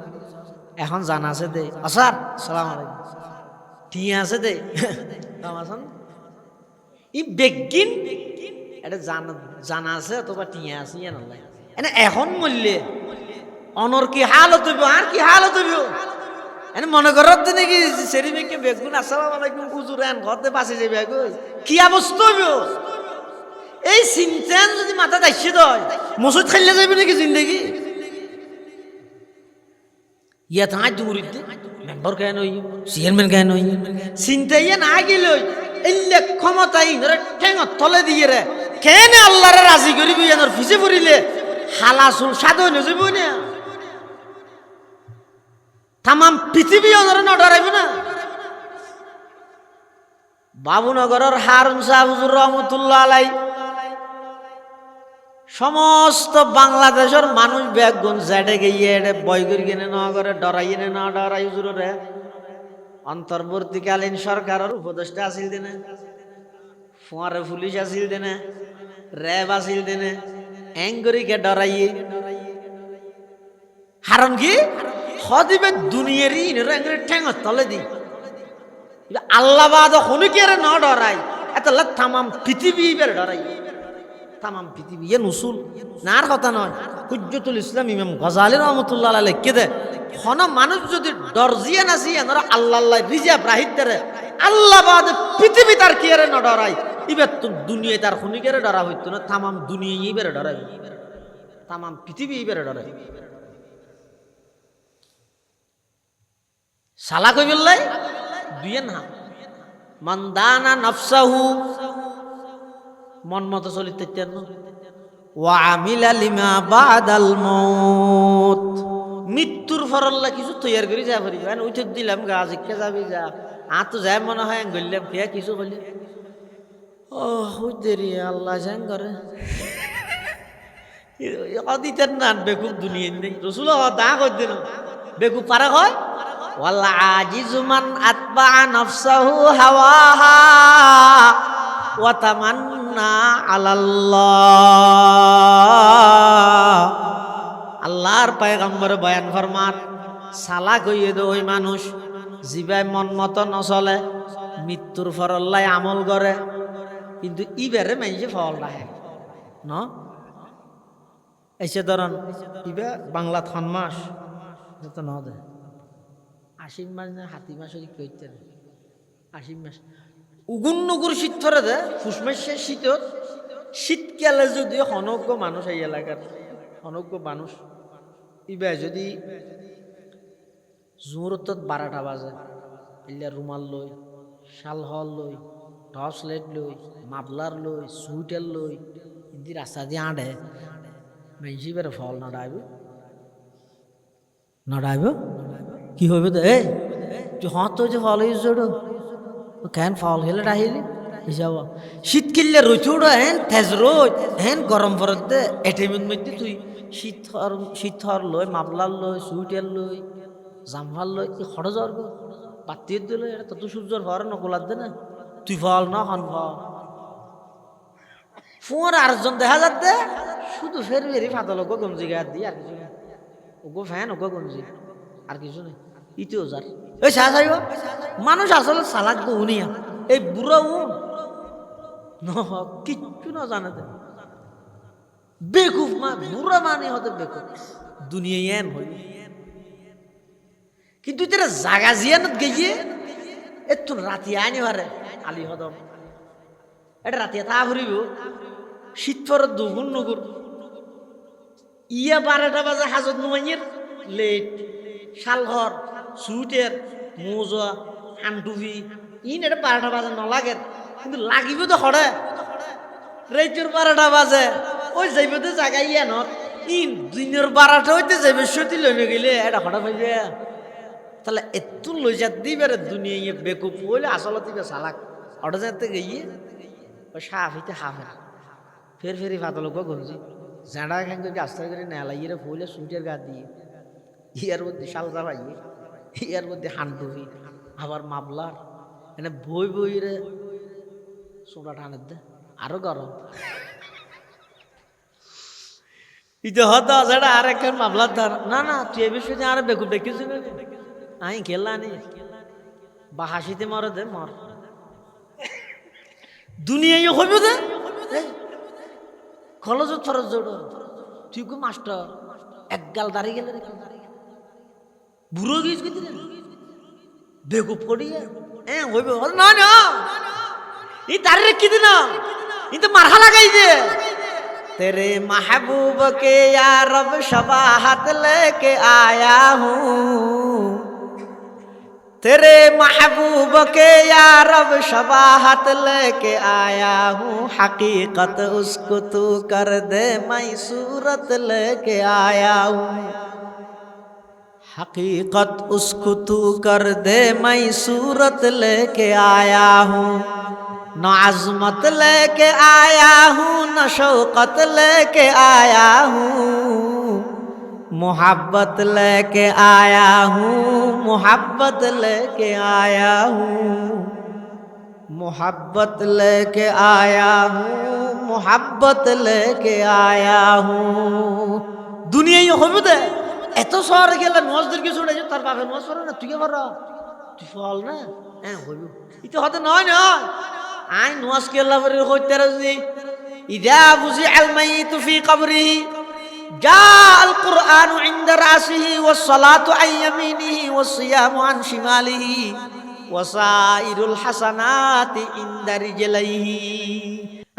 এখন জানা আছে দে আসার সালাম আলাইকুম ঠিক আছে দে কামাসন ই বেগিন এটা জানা আছে অথবা টিয়া আছে ইয়া নলাই এনে এখন মরলে অনর কি হালত হইব আর কি হালত হইব। এনে মনে করত নাকি সেরি মেকে বেগুন আসসালামু আলাইকুম হুজুর এন ঘরতে বাঁচে যাবে কি অবস্থা হইব। এই চিন্তান যদি মাথা দাইছে দয় মসজিদ খাইলে যাবে নাকি জিন্দগি। ইয়া তাই দূরিত মেম্বার কেন হই চেয়ারম্যান কেন হই চিন্তা ইয়া না গেল এলে ক্ষমতাই ধরে ঠেঙত তলে দিয়ে রে কেন আল্লাহরে রাজি করিব ইয়ানোর ফিসে পড়িলে হালাসুল সাধু হয়ে যাব না। তামাম পৃথিবী ওনারা নডরাইব না। বাবুনগরের হারুন শাহ হুজুর রহমতুল্লাহ আলাই সমস্ত বাংলাদেশের মানুষ ব্যাগুন জেডে গিয়ে বই করি কিনে না করে ডরাই না ডরাই হুজুরে অন্তর্বর্তীকালীন সরকারের উপদেষ্টা আসিল দিনে, ফুয়ারে পুলিশ আসিল দিনে, র্যাব আসিল দিনে, এঙ্গরিকে ডরাইয়ে হারন কি হদিবে দুনিয়ারই ঠেঙত তলে দি আল্লাহ বাদ হনুকে না ডরাই এত তামাম পৃথিবী ডরাই তামাম পৃথিবী এ নুসুল নার কথা নয়। হুজ্জতুল ইসলাম ইমাম গজালি রহমতুল্লাহ আলাইহি লিখে দে হন মানুষ যদি ডরজিয়া নাসি এনরা আল্লাহ আল্লাহ রিজাব রাহিতে আল্লাহ বাদ পৃথিবী তার কি না ডরাই ইবে তো দুনিয়ায় তার হনুকে ডরা হইতো না তামাম দুনিয়া ইবেরে ডরাই তামাম পৃথিবী ইবেরে ডরাই। সালা কই বললাই দুইয়ে না মন্দানা নফসাহু মন মতো চলিতে ওয়া আমিলা লিমা বাদাল মউত মৃত্যুর ফরল্লা কিছু তৈয়ার করি যা পারি মানে উঠে দিলাম গাছ ইকে যাবি যা আ তো যায় মনে হয় গইলাম কে কিছু বলি ও দেরি আল্লাহ জান করে অদিতের না বেকুব দুনিয়া নেই রসুল দা কই দিন বেকুব পারে হয় ওয়াল আজিজু মান আতবা নফসাহু হাওয়াহা ওয়া তামান্না আলাল্লাহ। আল্লাহর পয়গম্বর বয়ান ফরমান সালা কইয়ে দে ওই মানুষ জিবাই মন মতো নচলে মৃত্যুর ফরল্লাই আমল করে কিন্তু ইবারে মাইছে ফল রাখে ন এসে ধরন ইবা বাংলা থন মাস যত ন দে আশ্বিন মাস না হাতি মাস কইতে আশ্বিন মাস উগুন নগুর শীত ধরে দে ফুস মাসে শীতত শীতকালে যদি অনজ্ঞ মানুষ এই এলাকার অনজ্ঞ মানুষ ইবা যদি জোরত 12টা বাজে ইল্লা রুমাল লই শাল হল লই টর্চ লাইট লই মাফলার লই সুইটার লই ইন্দি রাস্তা দিয়ে আঁটে মাইসি বের ফল নড়াইব কি হইব তো এ তুই হত যে ফল হয়েছ কেন ফল খেলে ডাহিলি হিসাব শীত কিনলে রইছুড়ো হেন তেজ রোজ হেন গরম পরত দে এটিমের মধ্যে তুই শীত লই মাফলার লই সুইটার লই জামফাল লই এই খরচ আর বাতিয়ে দিল এটা তো সূর্যর ফর নকলার দে না তুই ফল না হন ফল ফুয়ার আরেকজন দেখা যাচ্ছে শুধু ফের ফেরি ফাতল ওগো গঞ্জি গায়ে দিয়ে আর কিছু নেই ওগো ফ্যান ওগো গঞ্জি আর কিছু নেই ইতিও যার ওই সাহস আইব মানুষ আসলে সালাক তো উনিয়া এই বুড়ো কিচ্ছু না জানে বেকুফ মা বুড়া মানে হতে বেকুফ দুনিয়া এন হই কিন্তু তারা জাগা জিয়ানত গিয়ে এত রাতি আনি পারে আলী হদম এটা রাতি তা ফুরিব শীত পর দুগুণ নগুর ইয়া 12টা বাজে হাজত নুমাইয়ের লেট শালঘর সুইটের মোজা আন্টুভি ইন এটা 12টা বাজে নলাগের কিন্তু লাগিব তো হরে রাইতের 12টা বাজে ওই যাইব তো জায়গায় ইয়া নত ইন দিনের 12টা হইতে যাইবে সতী লইনে গেলে এটা হঠাৎ পাইবে তাহলে এত লইজা দিবে দুনিয়া ইয়ে বেকুপ হইলে আসলত চালাক অটো যাতে গিয়ে ওই সাফিতে হাফে ফের ফেরি ফাতলোক গঞ্জি জাঁড়া খান করে আস্তে করে নেলা ইয়ে ফুলে সুইটের গা দিয়ে ইয়ার মধ্যে শালজা পাইয়ে ইয়ার মধ্যে হান্ডুভি আবার মাবলার এনে বই বই রে সোনা টানের দে আরো গরম ইতে হতো সেটা আর এক মামলার ধার না না তুই এ বিষয়ে আর বেকুব দেখিস আই খেলা নি বা হাসিতে মরে দে মর দুনিয়ায় হইব দে কলেজত ফরজ জোড় তুই কো মাস্টার এক গাল দাঁড়িয়ে গেলে বুড়ো গিয়েছ কি বেকুব করিয়ে হইব না না ই দাঁড়িয়ে কি দিন ই তো মারহা লাগাই দে तेरे महबूब के या रब शबाहत लेके आया हूँ तेरे महबूब के या रब शबाहत लेके आया हूँ हकीकत उसको तू कर दे मैं सूरत लेके आया हूँ हकीकत उसको तू कर दे मैं सूरत लेके आया हूँ न अज़मत लेके आया हूँ न शौकत लेके आया हूँ मोहब्बत लेके आया हूँ मोहब्बत लेके आया हूँ मोहब्बत लेके आया हूँ मोहब्बत लेके आया हूँ दुनिया ये हो दे এত শহর গেলে নজদেরকে ছুটে যাও তার বাপের নজ পড়ে না তুই কে বড় তুই ফল না হইব এটা হতে নয় নয় আই নোয়াজ কেলা পরে হইতে রাজি ইদা বুজি আল মাইত ফি কবরিহি জা আল কুরআন ইনদা রাসিহি ওয়াস সালাতু আন ইয়ামিনিহি ওয়াস সিয়ামু আন শিমালিহি ওয়া সাইরুল হাসানাতি ইনদা রিজলাইহি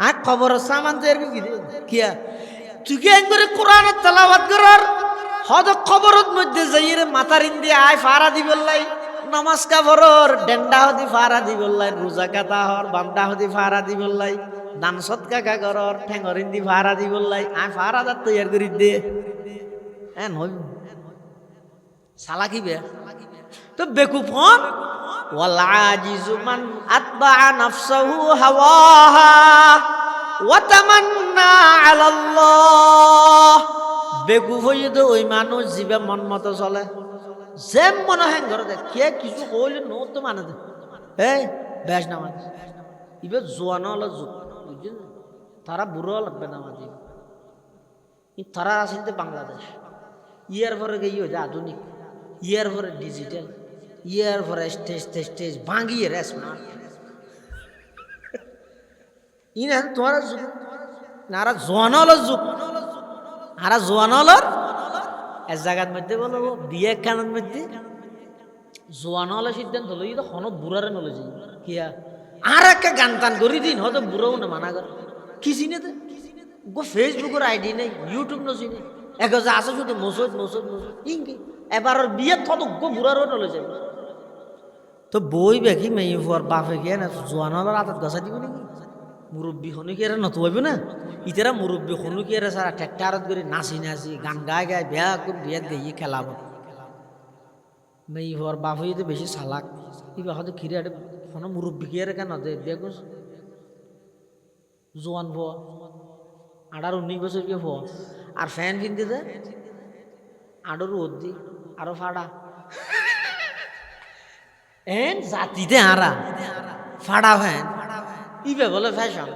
আ কবর সামান দের কি কিয়া তুই কি একবারে কোরআনের তেলাওয়াত করার হদ কবরত মধ্যে যাইরে মাথার ইন্দি আয় ফারা দিবল্লাই নামাজ কাবরর ডেন্ডা হদি ফারা দিবল্লাই রোজা কাতা হর বান্দা হদি ফারা দিবল্লাই দান সৎকা কাগরর ঠেঙ্গর ইন্দি ফারা দিবল্লাই আয় ফারা দা তৈয়ার করি দে নই সালা কি বে তো বেকুফ হন ওয়াল আজিজু মান আতবা নাফসাহু হাওয়াহা ওয়া তামান্না আলাল্লাহ বেকুফ হইয়ে তো ওই মানুষ জীবে মন মতো চলে যে মনে হয় ঘরে দেখ কে কিছু হইলে নো তো মানে দে এই বেশ নামাজ ইবে জোয়ানো হলো যুগ বুঝছেন তারা বুড়ো লাগবে নামাজ তারা আসলে বাংলাদেশ ইয়ার পরে গিয়ে হয়েছে আধুনিক ইয়ার পরে ডিজিটাল ইয়ার পরে স্টেজ স্টেজ ভাঙিয়ে রে স্মার্ট ই না তোমার যুগ নারা জোয়ানো হলো যুগ আরা জোয়ানলর এক জায়গার মধ্যে বলো বিয়ে খানের মধ্যে জোয়ানল সিদ্ধান্ত লই তো হন বুড়ারে নলে যাই কিয়া আর একটা গান টান করি দিন হয়তো বুড়াও না মানা কর কি চিনে তো গো ফেসবুকের আইডি নেই ইউটিউব ন চিনে এক আছে শুধু মসুদ মসুদ মসুদ ইঙ্কি এবার বিয়ে থত গো বুড়ারও নলে যাই তো বই বেখি মেয়ে ফুয়ার বাপে গিয়ে না জোয়ানলের হাতত গছা দিব নাকি মুরব্বী হনুকিয়ারে নতো হইব না ইতারা মুরব্বী হনুকিয়ারে সারা ট্রেক্টারত করে নাচি নাচি গান গায় গায় বেয়া খুব বিয়াত গাইয়ে খেলাব মেয়ে হওয়ার বাপ হইতে বেশি চালাক ইবা হয়তো খিরে কোনো মুরব্বী কিয়ারে কেন দে বেগুস জোয়ান ভুয়া 18-19 বছর কে ভুয়া আর ফ্যান কিনতে দে আডর রোদ্দি আরো ফাড়া এন জাতিতে হারা ফাড়া ফ্যান ইবে বলে ফ্যাশন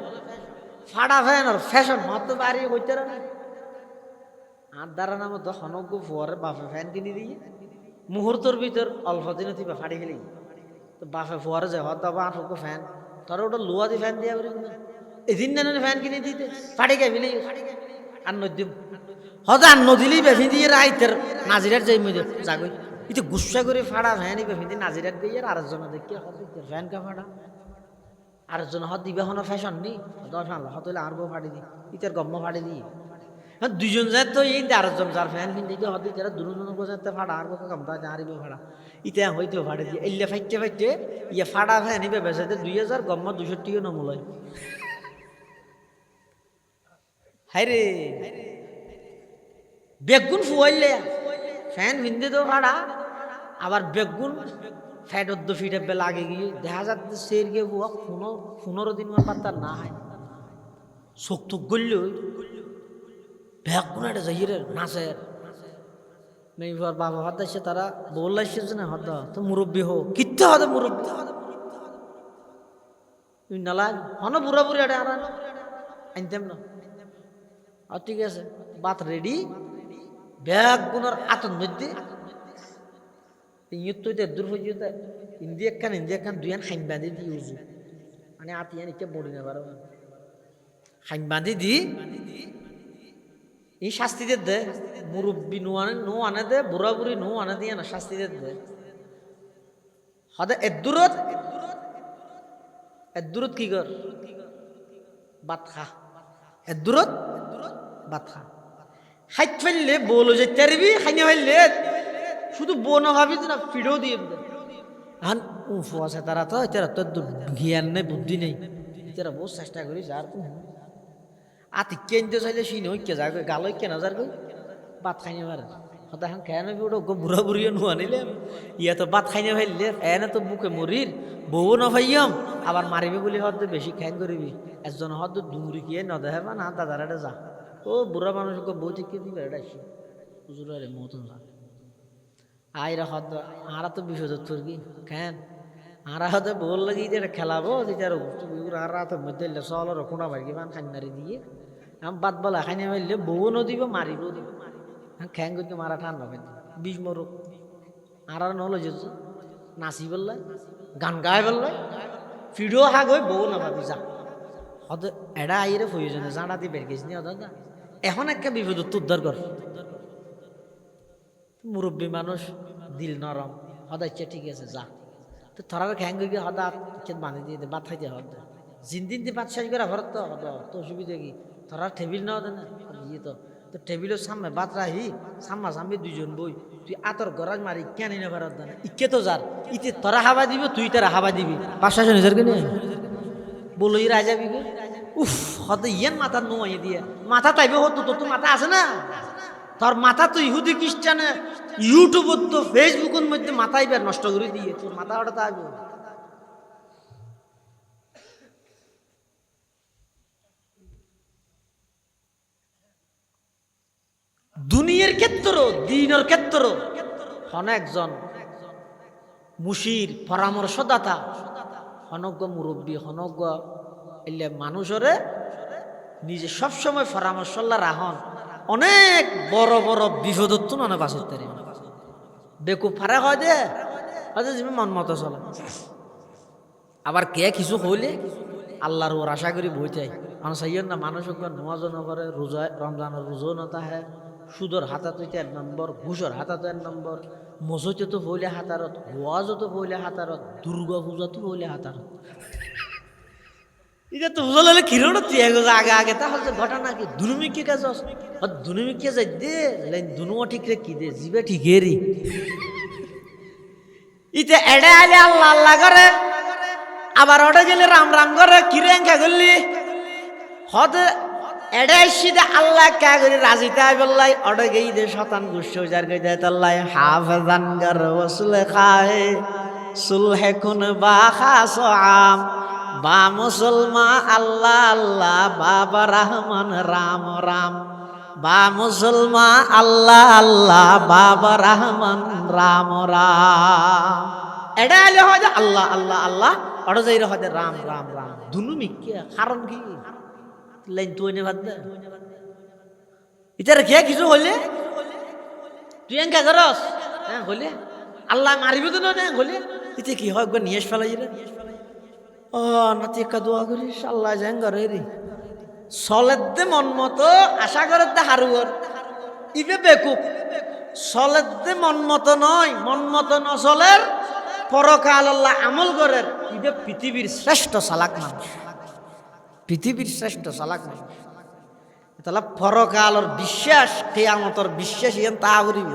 ফাড়া ফ্যান আর ফ্যাশন মত বাড়ি হইতে না আর দ্বারা নাম তো হনজ্ঞ ফুয়ারে বাপে ফ্যান কিনে দিয়ে মুহূর্তের ভিতর অল্প দিনে তুই ফাড়ি গেলি তো বাপে ফুয়ারে যায় হত বা আটক ফ্যান তোর ওটা লোয়া দিয়ে ফ্যান দিয়ে এদিন না ফ্যান কিনে দিতে ফাড়ি গে ফেলি আর নদী হত আর নদিলেই বেফি দিয়ে রাইতের নাজিরার যাই মধ্যে জাগই ইতে গুসা করে ফাড়া ফ্যান ইবে ফিন্দি নাজিরাত দিয়ে আরেকজন দেখি ফ্যান কা ফাড়া আরেকজন হত দিবে হন ফ্যাশন নি দশ আল্লাহ হত হইলে আরবো ফাড়ি দি ইতার গম্ম ফাড়ি দি হ্যাঁ দুইজন যায় তো এই আরেকজন যার ফ্যান ফিন্দি দিয়ে হত ইতারা দুজন বোঝাতে ফাড়া আর কামতা জারিবে ফাড়া ইতে হইতেও ফাড়ি দিয়ে এল্লে ফাইটে ফাইটে ইয়ে ফাড়া ফ্যান ইবে বেসাইতে 2000 গম্ম 200 নমূলয় হাই রে বেগুন ফুয়াইলে ফ্যান ভিন্দে তো ফাড়া আবার বেগুন ফ্যাট 2 ফিট লাগে গিয়ে দেখা যাচ্ছে সের গিয়ে বুয়া 15 দিন পাত্তার না হয় চোখ তো গল্ল বেগুন এটা যাই রে নাচের মেয়েবার বাবা হাত আসছে তারা বললাইছে যে না হদ তো মুরব্বী হো কিত্তে হদে মুরব্বী তুই নালা হন বুড়া বুড়ি এটা আর আনতাম না আর ঠিক আছে বাত রেডি বেগুনের আতন মধ্যে ইয়ত তো দূর হয়ে যেতে ইন্দিয়া খান দুয়ান খাইন বাঁধি দি উজু মানে আতিয়ান ইকে বড়ি না পারো খাইন বাঁধি দি এই শাস্তি দে মুরব্বী নো আনে দে বুড়া বুড়ি নো আনে দিয়ে না শাস্তি দে হদে এদুরত কি কর বাত খা এদুরত বাত খা হাইট ফেললে বলো যে তেরবি খাইনে ফেললে শুধু বোনা ভাবি না ফিডও দিয়ে হান উফ আছে তারা তো এরা তো জ্ঞান নেই বুদ্ধি নেই এরা বহু চেষ্টা করিস আর তো আতি কেনতে চাইলে সিন হইকে যা গাল হইকে না যার কই ভাত খাইনে পারে হতে হান খেয়ে নেবি ওটা বুড়া বুড়িও নো আনিলে ইয়া তো ভাত খাইনে ফেললে এনে তো বুকে মরির বউ না ভাইয়াম আবার মারিবি বলে হদ বেশি খ্যান করিবি একজন হদ দুমুরি কিয়ে ন দেহে বা না দাদার এটা যা ও বুড়া মানুষকে বউ ঠিক দিবে এটা আসি হুজুর রে মতন যা আইরা হদ আরা তো বিপদ তোর কি কেন আরা হতে বল লাগি এটা খেলাবো যেটার আরা তো মধ্যে চলর কোনা ভাই মান খান্নারি দিয়ে আম বাদ বলা খাইনে মারলে বউ ন দিব মারিব খ্যাং করতে মারা ঠান্ডা পাই বিষ মরুক আর নলে যে নাচি বললাই গান গাই বললাই ফিডো হাগ হয়ে বউ না ভাবি যা হত এডা আইরে প্রয়োজনে জানা দিয়ে বের গেছি নি দাদা এখন একটা বিপদ উদ্ধার কর মুরব্বী মানুষ দিল নরম হদাইছে ঠিক আছে যা তো থরার খ্যাং গিয়ে হদা বাঁধি দিয়ে বাদ খাইতে হদ জিনদিন দিয়ে বাদ শেষ করে ঘর তো হদ তো অসুবিধা কি থরার টেবিল নেওয়া দেয় না ইয়ে তো টেবিলের সামনে বাদ রাহি সামনা সামনে দুইজন বই তুই আতর গরাজ মারি কেন না ভারত দেয় না ইকে তো যার ইতে তোরা হাবা দিবি তুই তারা হাবা দিবি 500 নিজের কে নিয়ে বলো ই রাজা বিগে উফ হতে ইয়েন মাথা নোয়াই দিয়ে মাথা তাইবে হতো তোর তো মাথা আছে না তোর মাথা তো ইহুদি খ্রিস্টানে ইউটিউবত তো ফেসবুকের মধ্যে মাথাই বের নষ্ট করে দিয়ে তোর মাথা ওটা থাকবে দুনিয়ার ক্ষেত্র দিনের ক্ষেত্র অনেকজন মুশির পরামর্শদাতা অনজ্ঞ মুরব্বী অনজ্ঞ এলে মানুষরে নিজে সবসময় পরামর্শল্লা রাহন অনেক বড় বড় বিপদত্ব না বাসের তারি বেকুব ফারে হয় দে হয়তো তুমি মন মতো চলে আবার কে কিছু হইলে আল্লাহর ওর আশা করি বই চাই মানুষ না মানুষ নমাজও নকরে রোজা রমজানের রোজও নতা হ্যাঁ সুদর হাতাতো 1 নম্বর ঘুষর হাতাতো 1 নম্বর মসজিদে তো হইলে হাতারত ওয়াজও তো হইলে হাতারত দুর্গা পূজা তো হইলে হাতারত এটা তো বুঝলে হলে খিরোটা তুই আগে আগে তাহলে ঘটনা কি দুনুমিকে কাজ দুনুমিকে যাই দে দুনুয়া ঠিক রে কি দে জিবে ঠিক হেরি ইতে এডে আলে আল্লাহ আল্লাহ করে আবার ওটা গেলে রাম রাম করে কিরে এঙ্কা করলি হদ এডে সিদে আল্লাহ কে করে রাজি তাই বললাই ওটা গেই দে শতান গুষ্ঠ যার গই দে তাল্লাই হাফজান গর ওসুল খাহে সুলহে কুন বা খাস আম বা মুসলমান আল্লাহ আল্লাহ বাবা রহমান রাম রাম বা মুসলমান আল্লাহ আল্লাহ বাবা রহমান রাম রাম এটা আলে হয় যে আল্লাহ আল্লাহ আল্লাহ ওটা যাই হয় যে রাম রাম রাম দুনু মিকে কারণ কি লাইন তুই নে ভাত দে ইতার কে কিছু হইলে তুই এঙ্কা করস হ্যাঁ হইলে আল্লাহ মারিবে তো না হইলে ইতে কি হয় একবার নিয়ে ফেলাই রে ও নাতি একটা দোয়া করিস আল্লাহ জাঙ্গার রে চলের দে মন মতো আশা করার দে হারুয়ার ইবে বেকুব চলের দে মন মতো নয়, মন মতো নচলের পরকাল আল্লাহ আমল করেন। এটা পৃথিবীর শ্রেষ্ঠ চালাক মানুষ, পৃথিবীর শ্রেষ্ঠ চালাক মানুষ। তাহলে পরকালর বিশ্বাস, কিয়ামতর বিশ্বাস ইয়ান তা করিব।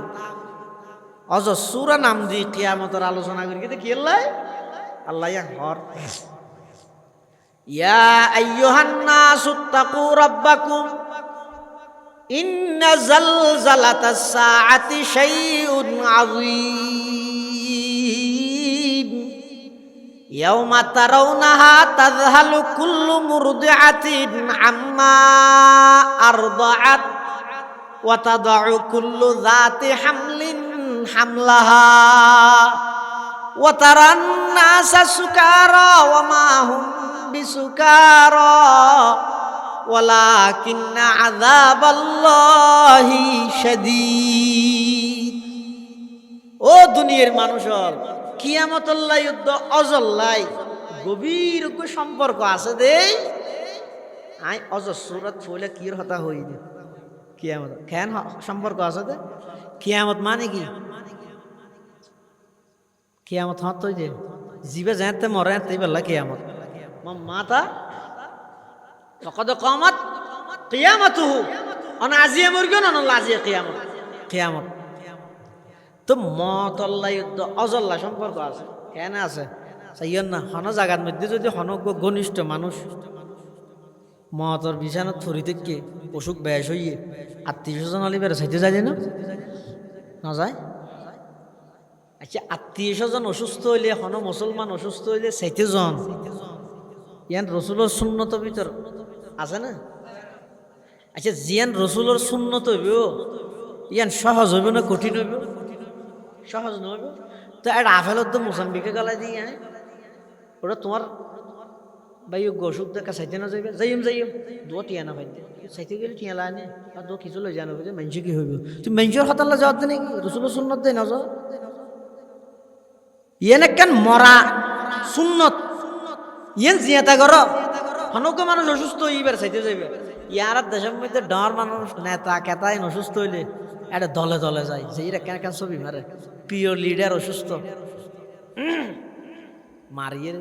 অজ সুরা নাম দি কিয়ামতর আলোচনা করি কিন্তু কি আল্লাহ ইয়ান হর। ইয়া আইয়ুহান নাসু তাকু রাব্বাকুম ইন্না জালজালাতাস সাআতি শাইউন আযীম ইয়াওমা তারাউনাহা তাযহালু কুল্লু মুরদিআতিন আম্মা আরদাআত ওয়া তাদাউ কুল্লু যাতি হামলিন হামলাহা ওয়া তারান নাসা সুকারা ওয়া মা হুম বিসুকারা ওয়ালাকিন্না আযাবাল্লাহি শাদীদ। ও দুনিয়ার মানুষের, কিয়ামতের যুদ্ধ অজল্লাই গভীর সম্পর্ক আছে দেই। আই অজ সুরত ফলে কির হতা হই দে কিয়ামত কেন সম্পর্ক আছে দে। কিয়ামত মানে কি? কিয়ামত হত হই দে জিবে যাতে মরে তাই বললা কিয়ামত মাতা ফকদ কামাত কিয়ামতুহু অনা আজিয়া মুরগন অনা লাজিয়া কিয়ামত। কিয়ামত তো মত আল্লাহ যুদ্ধ অজল্লা সম্পর্ক আছে কেন আছে চাইয়েন না। হন জায়গার মধ্যে যদি হনজ্ঞ ঘনিষ্ঠ মানুষ মতর বিছানাত থরি থেকে অসুখ বেশ হইয়ে আত্মীয় স্বজন আলি বেড়ে চাইতে যায় না যায়। আচ্ছা আত্মীয় স্বজন অসুস্থ হইলে হন মুসলমান অসুস্থ হইলে চাইতে জন ইয়ান রসুলোর সুন্নত ভিতর আছে না। আচ্ছা জিয়ান রসুলোর সুন্নত হইব ইয়ান সহজ হইব না কঠিন হইব? সহজ নহইব। তো একটা আফেলত তো মোসাম্বিকে গালাই দিয়ে হ্যাঁ ওটা তোমার ভাই অসুখ দেখা চাইতে না যাইবে যাইম দো টিয়া না ভাই চাইতে গেলে টিয়া লাই নে আর দো কিছু লই জানো মানুষ কি হইব? তুমি মানুষের হাতাল্লা যাওয়ার দে নাকি রসুলোর সুন্নত দেয় না যাও ইয়েন একখান মরা সুন্নত ইয়েন জিয়াতা কর। অনজ্ঞ মানুষ অসুস্থ হইবার চাইতে যাইবে। ইয়ার দেশের মধ্যে ডর মানুষ নেতা কেতাই অসুস্থ হইলে এটা দলে দলে যায় যে এরা কেন কেন ছবি মারে প্রিয় লিডার অসুস্থ মারিয়ে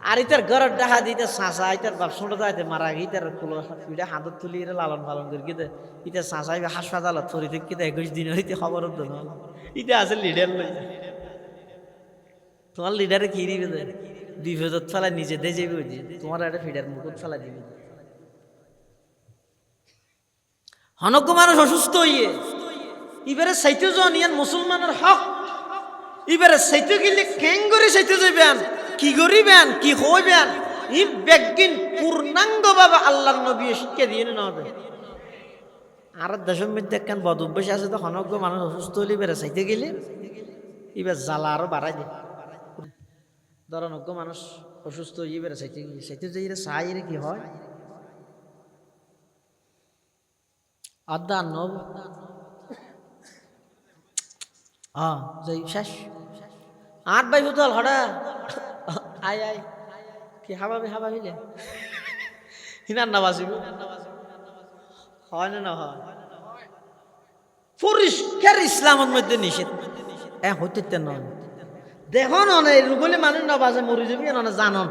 আর ইতার ঘরের দেখা দিতে চাঁচা ইতার বাপ ছোট যাইতে মারা গিয়ে ইতার কুলো পিঠা হাতত তুলি এরা লালন পালন করি কিন্তু ইতার চাঁচা হাসপাতালত থরি থেকে কিন্তু 21 দিন হইতে খবর নহল ইটা আছে লিডার লই। তোমার লিডারে কি দিবে বিপদত ফেলাই নিজে দিয়ে যাবে তোমার একটা ফিডার মুখত ফেলাই দিবে। অনজ্ঞ মানুষ অসুস্থ হইয়ে এবারে চাইতে যান ইয়ান মুসলমানের হক এবারে চাইতে গেলে কেং করে চাইতে যাইবেন কি করিবেন কি হইবেন ই বেগিন পূর্ণাঙ্গ ভাবে আল্লাহর নবী শিক্ষা দিয়ে না হবে। আর দেশের মধ্যে একখান বদ অভ্যাস আছে তো অনজ্ঞ মানুষ অসুস্থ হইলে এবারে চাইতে গেলে এবার জ্বালা আরো বাড়াই দেয়। ধর অনজ্ঞ মানুষ অসুস্থ হয়ে এবারে চাইতে যাই চাই কি হয় আদা নব যাই শেষ আট বাই হুতল হঠাৎ আয় আয় কি হাবাবি হাবাবিলে হিনার না বাসিব হয় না না হয় পরিষ্কার ইসলামের মধ্যে নিষেধ হইতে নয় দেখুন অনেক রুগলে মানুষ না বাজে মরি যাবি না জানন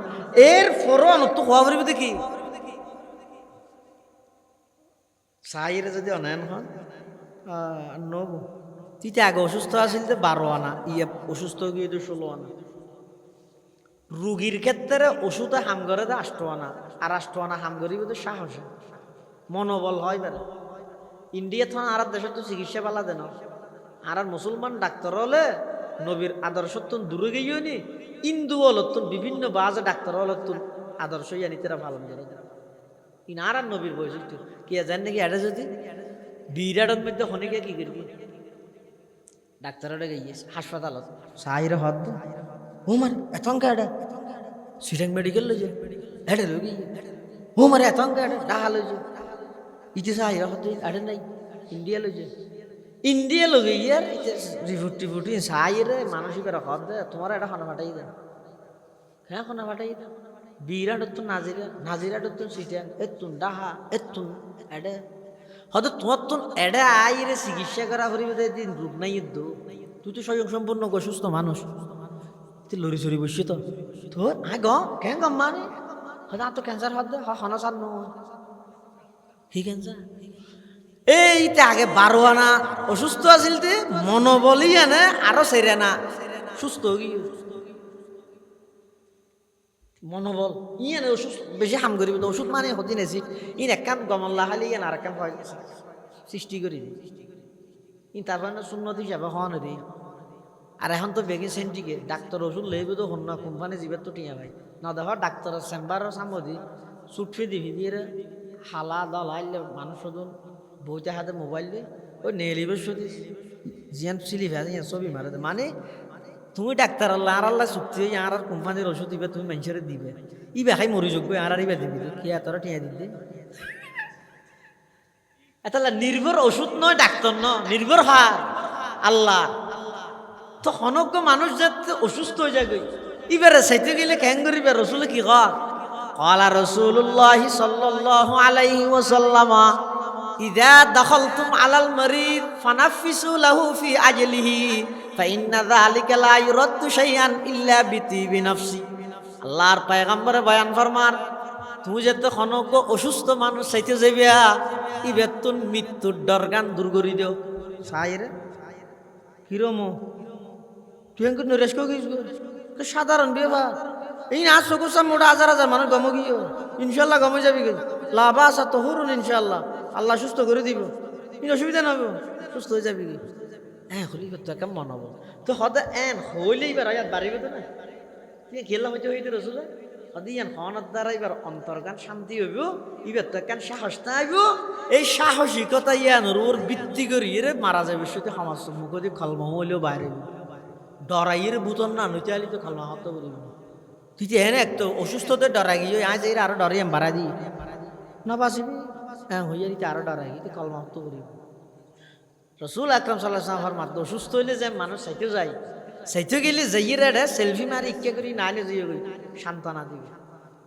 এর ফর তো হওয়া করিব দেখি চাইরে যদি অনায়ন হন নব তিতে আগে অসুস্থ আছিল তো 12 আনা ইয়ে অসুস্থ গিয়ে 16 আনা। রুগীর ক্ষেত্রে ওষুধে হাম করে 8 আনা আর 8 আনা হাম করিব তো সাহস মনোবল হয় বেড়ে। ইন্ডিয়া থান আর দেশের তো চিকিৎসা পালা দেন আর মুসলমান ডাক্তার হলে নবীর আদর্শত্বন দূরে গিয়েও নি ইন্দু হলতুন বিভিন্ন বাজে ডাক্তার হলতুন আদর্শ ইয়ানি তারা পালন করে ইনার আর নবীর বৈশিষ্ট্য কি জান নাকি এটা যদি বিরাটের মধ্যে হনিকে কি করবি ডাক্তারটা গিয়ে হাসপাতালত সাইরে হদ হুমার এতঙ্কা এটা সিটাং মেডিকেল লইছে এটা রোগী হুমার এতঙ্কা এটা ডাহা লইছে ইতি সাইরে হদ এটা নাই ইন্ডিয়া লইছে ইন্ডিয়া লগে ইয়ার রিপোর্ট টিপুটি সাইরে মানসিক হদ তোমার এটা খানা ফাটাই দেয় হ্যাঁ খানা ফাটাই দেয় বিরাট নাজিরা নাজিরাট সিটাং এতুন ডাহা এতুন এটা হয়তো তোমার তো এডা আইরে চিকিৎসা করা করিবে দিন রোগ নাই তুই তো স্বয়ং সম্পূর্ণ সুস্থ মানুষ তুই লড়ি চড়ি বসছি তো তোর গ কেন গম মানে হয়তো আর তো ক্যান্সার হতে হনা চান হি ক্যান্সার এইটা আগে 12 আনা অসুস্থ আছিল তে মনোবলই আনে আরো সেরে না সুস্থ গিয়ে মনোবল ইয়ে ওষুধ বেশি হাম করিব ওষুধ মানে হতে নেছি ইন এক কাম গমল্লা খালি ইয়ে আর এক কাম সৃষ্টি করি ইন তারপর শূন্যত হিসাবে হওয়ানো দিই আর এখন তো বেগে সেন্টিকে ডাক্তার ওষুধ লেবে তো হন না কোম্পানি জীবের তো টিয়া ভাই না দেখো ডাক্তারের চেম্বারের সামদি চুটফি দিবি দিয়ে হালা দল হাইলে মানুষ শুধু বইতে হাতে মোবাইল দিয়ে ওই নেলিবে শুধু জিয়ান সিলি ভেজে ছবি মারে মানে তুমি ডাক্তার আল্লাহ আর আল্লাহ চুক্তি আর আর কোম্পানির ওষুধ দিবে তুমি মানুষের দিবে ইবে খাই মরি যোগ্য আর আর ইবে দিবি কি এতটা টিয়া দিতে এতলা নির্ভর ওষুধ নয় ডাক্তার ন নির্ভর হার আল্লাহ তো অনজ্ঞ মানুষ যাতে অসুস্থ হয়ে যাবে ইবারে সাইতে গেলে কেন করিবে রসুল কি কর قال رسول الله صلى الله عليه وسلم إذا دخلتم على المريض فنفسوا له في أجله فإن ذلك لا يرد شيئا إلا بطيب نفسي আল্লাহর পয়গম্বর বয়ান ফরমান তুমি যেতে অনজ্ঞ অসুস্থ মানুষ সাইতে যাবে ইবের তো মৃত্যুর ডরগান দূর করে দিও সাইরে কিরমো তুই এঙ্কুর নরেশ তো সাধারণ ব্যবহার এই না চকুসা মোটা হাজার মানুষ গম গিয়ে ইনশাল্লাহ গমে যাবি লাভ আসা তো হরুন ইনশাল্লাহ আল্লাহ সুস্থ করে দিব কিন্তু অসুবিধা নব সুস্থ হয়ে যাবি হ্যাঁ হলি তো কেমন মন হবো তো হতে এন হইলেই এবার ইয়াত বাড়িবে তো না তুই খেললাম হইতে হইতে রসুল হদি ইয়ান হওয়ানোর দ্বারা এবার অন্তর্গান শান্তি হইব এবার তো কেন সাহস না আইব এই সাহসিকতা ইয়ানোর ওর বৃত্তি করি রে মারা যাবে সেটা সমাজ মুখ দিয়ে খলমা হইলেও বাইরে ডরাইয়ের বুতন না নইতে আলি তো খলমা হতে বলিব তুই যে এনে এক তো অসুস্থদের ডরা গিয়ে আজ এর আরো ডরে বাড়া দিই না বাঁচিবি হ্যাঁ হইয়া দিতে আরো ডরা গিয়ে তুই কলমা হতে করিব রসুল আকরম সাল্লাহ সাল্লামের মাধ্যমে অসুস্থ হইলে যে মানুষ চাইতে যায় চাইতে গেলে যাইয়ে রেডে সেলফি মারি ইচ্ছা করি নাহলে যাইয়ে করি সান্ত্বনা দিবে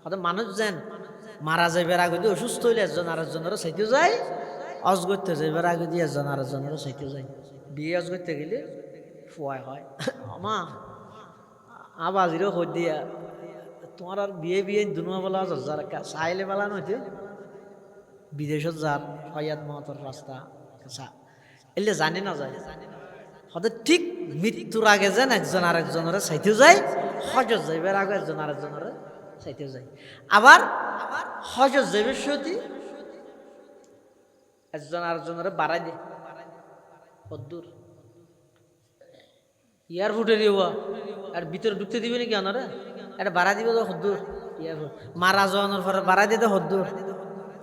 হয়তো মানুষ যেন মারা যাইবার আগে দিয়ে অসুস্থ হইলে একজন আর একজনেরও চাইতে যায় অজ করতে যাইবার আগে দিয়ে একজন আর একজনেরও চাইতে যায় বিয়ে অজ করতে গেলে ফুয়াই হয় আমা আবাজিরও হই দিয়া তোমার আর বিয়ে দুনুয়া বলা যার চাইলে বেলা নইতে বিদেশত যার হয়াত মহতর রাস্তা এলে জানি না যায় হয়তো ঠিক মৃত্যুর আগে যেন একজন আর একজনের চাইতে যায় হজত যাইবার আগে একজন আর একজনের চাইতে যায় আবার হজত যাইবার সতী একজন আর একজনের বাড়াই দিয়ে কদ্দুর এয়ারপোর্টের আর ভিতরে ঢুকতে দিবে নাকি আনারা এটা বাড়া দিবে তো হদ্দুর এয়ারপোর্ট মারা যাওয়ানোর পরে বাড়া দিতে হদ্দুর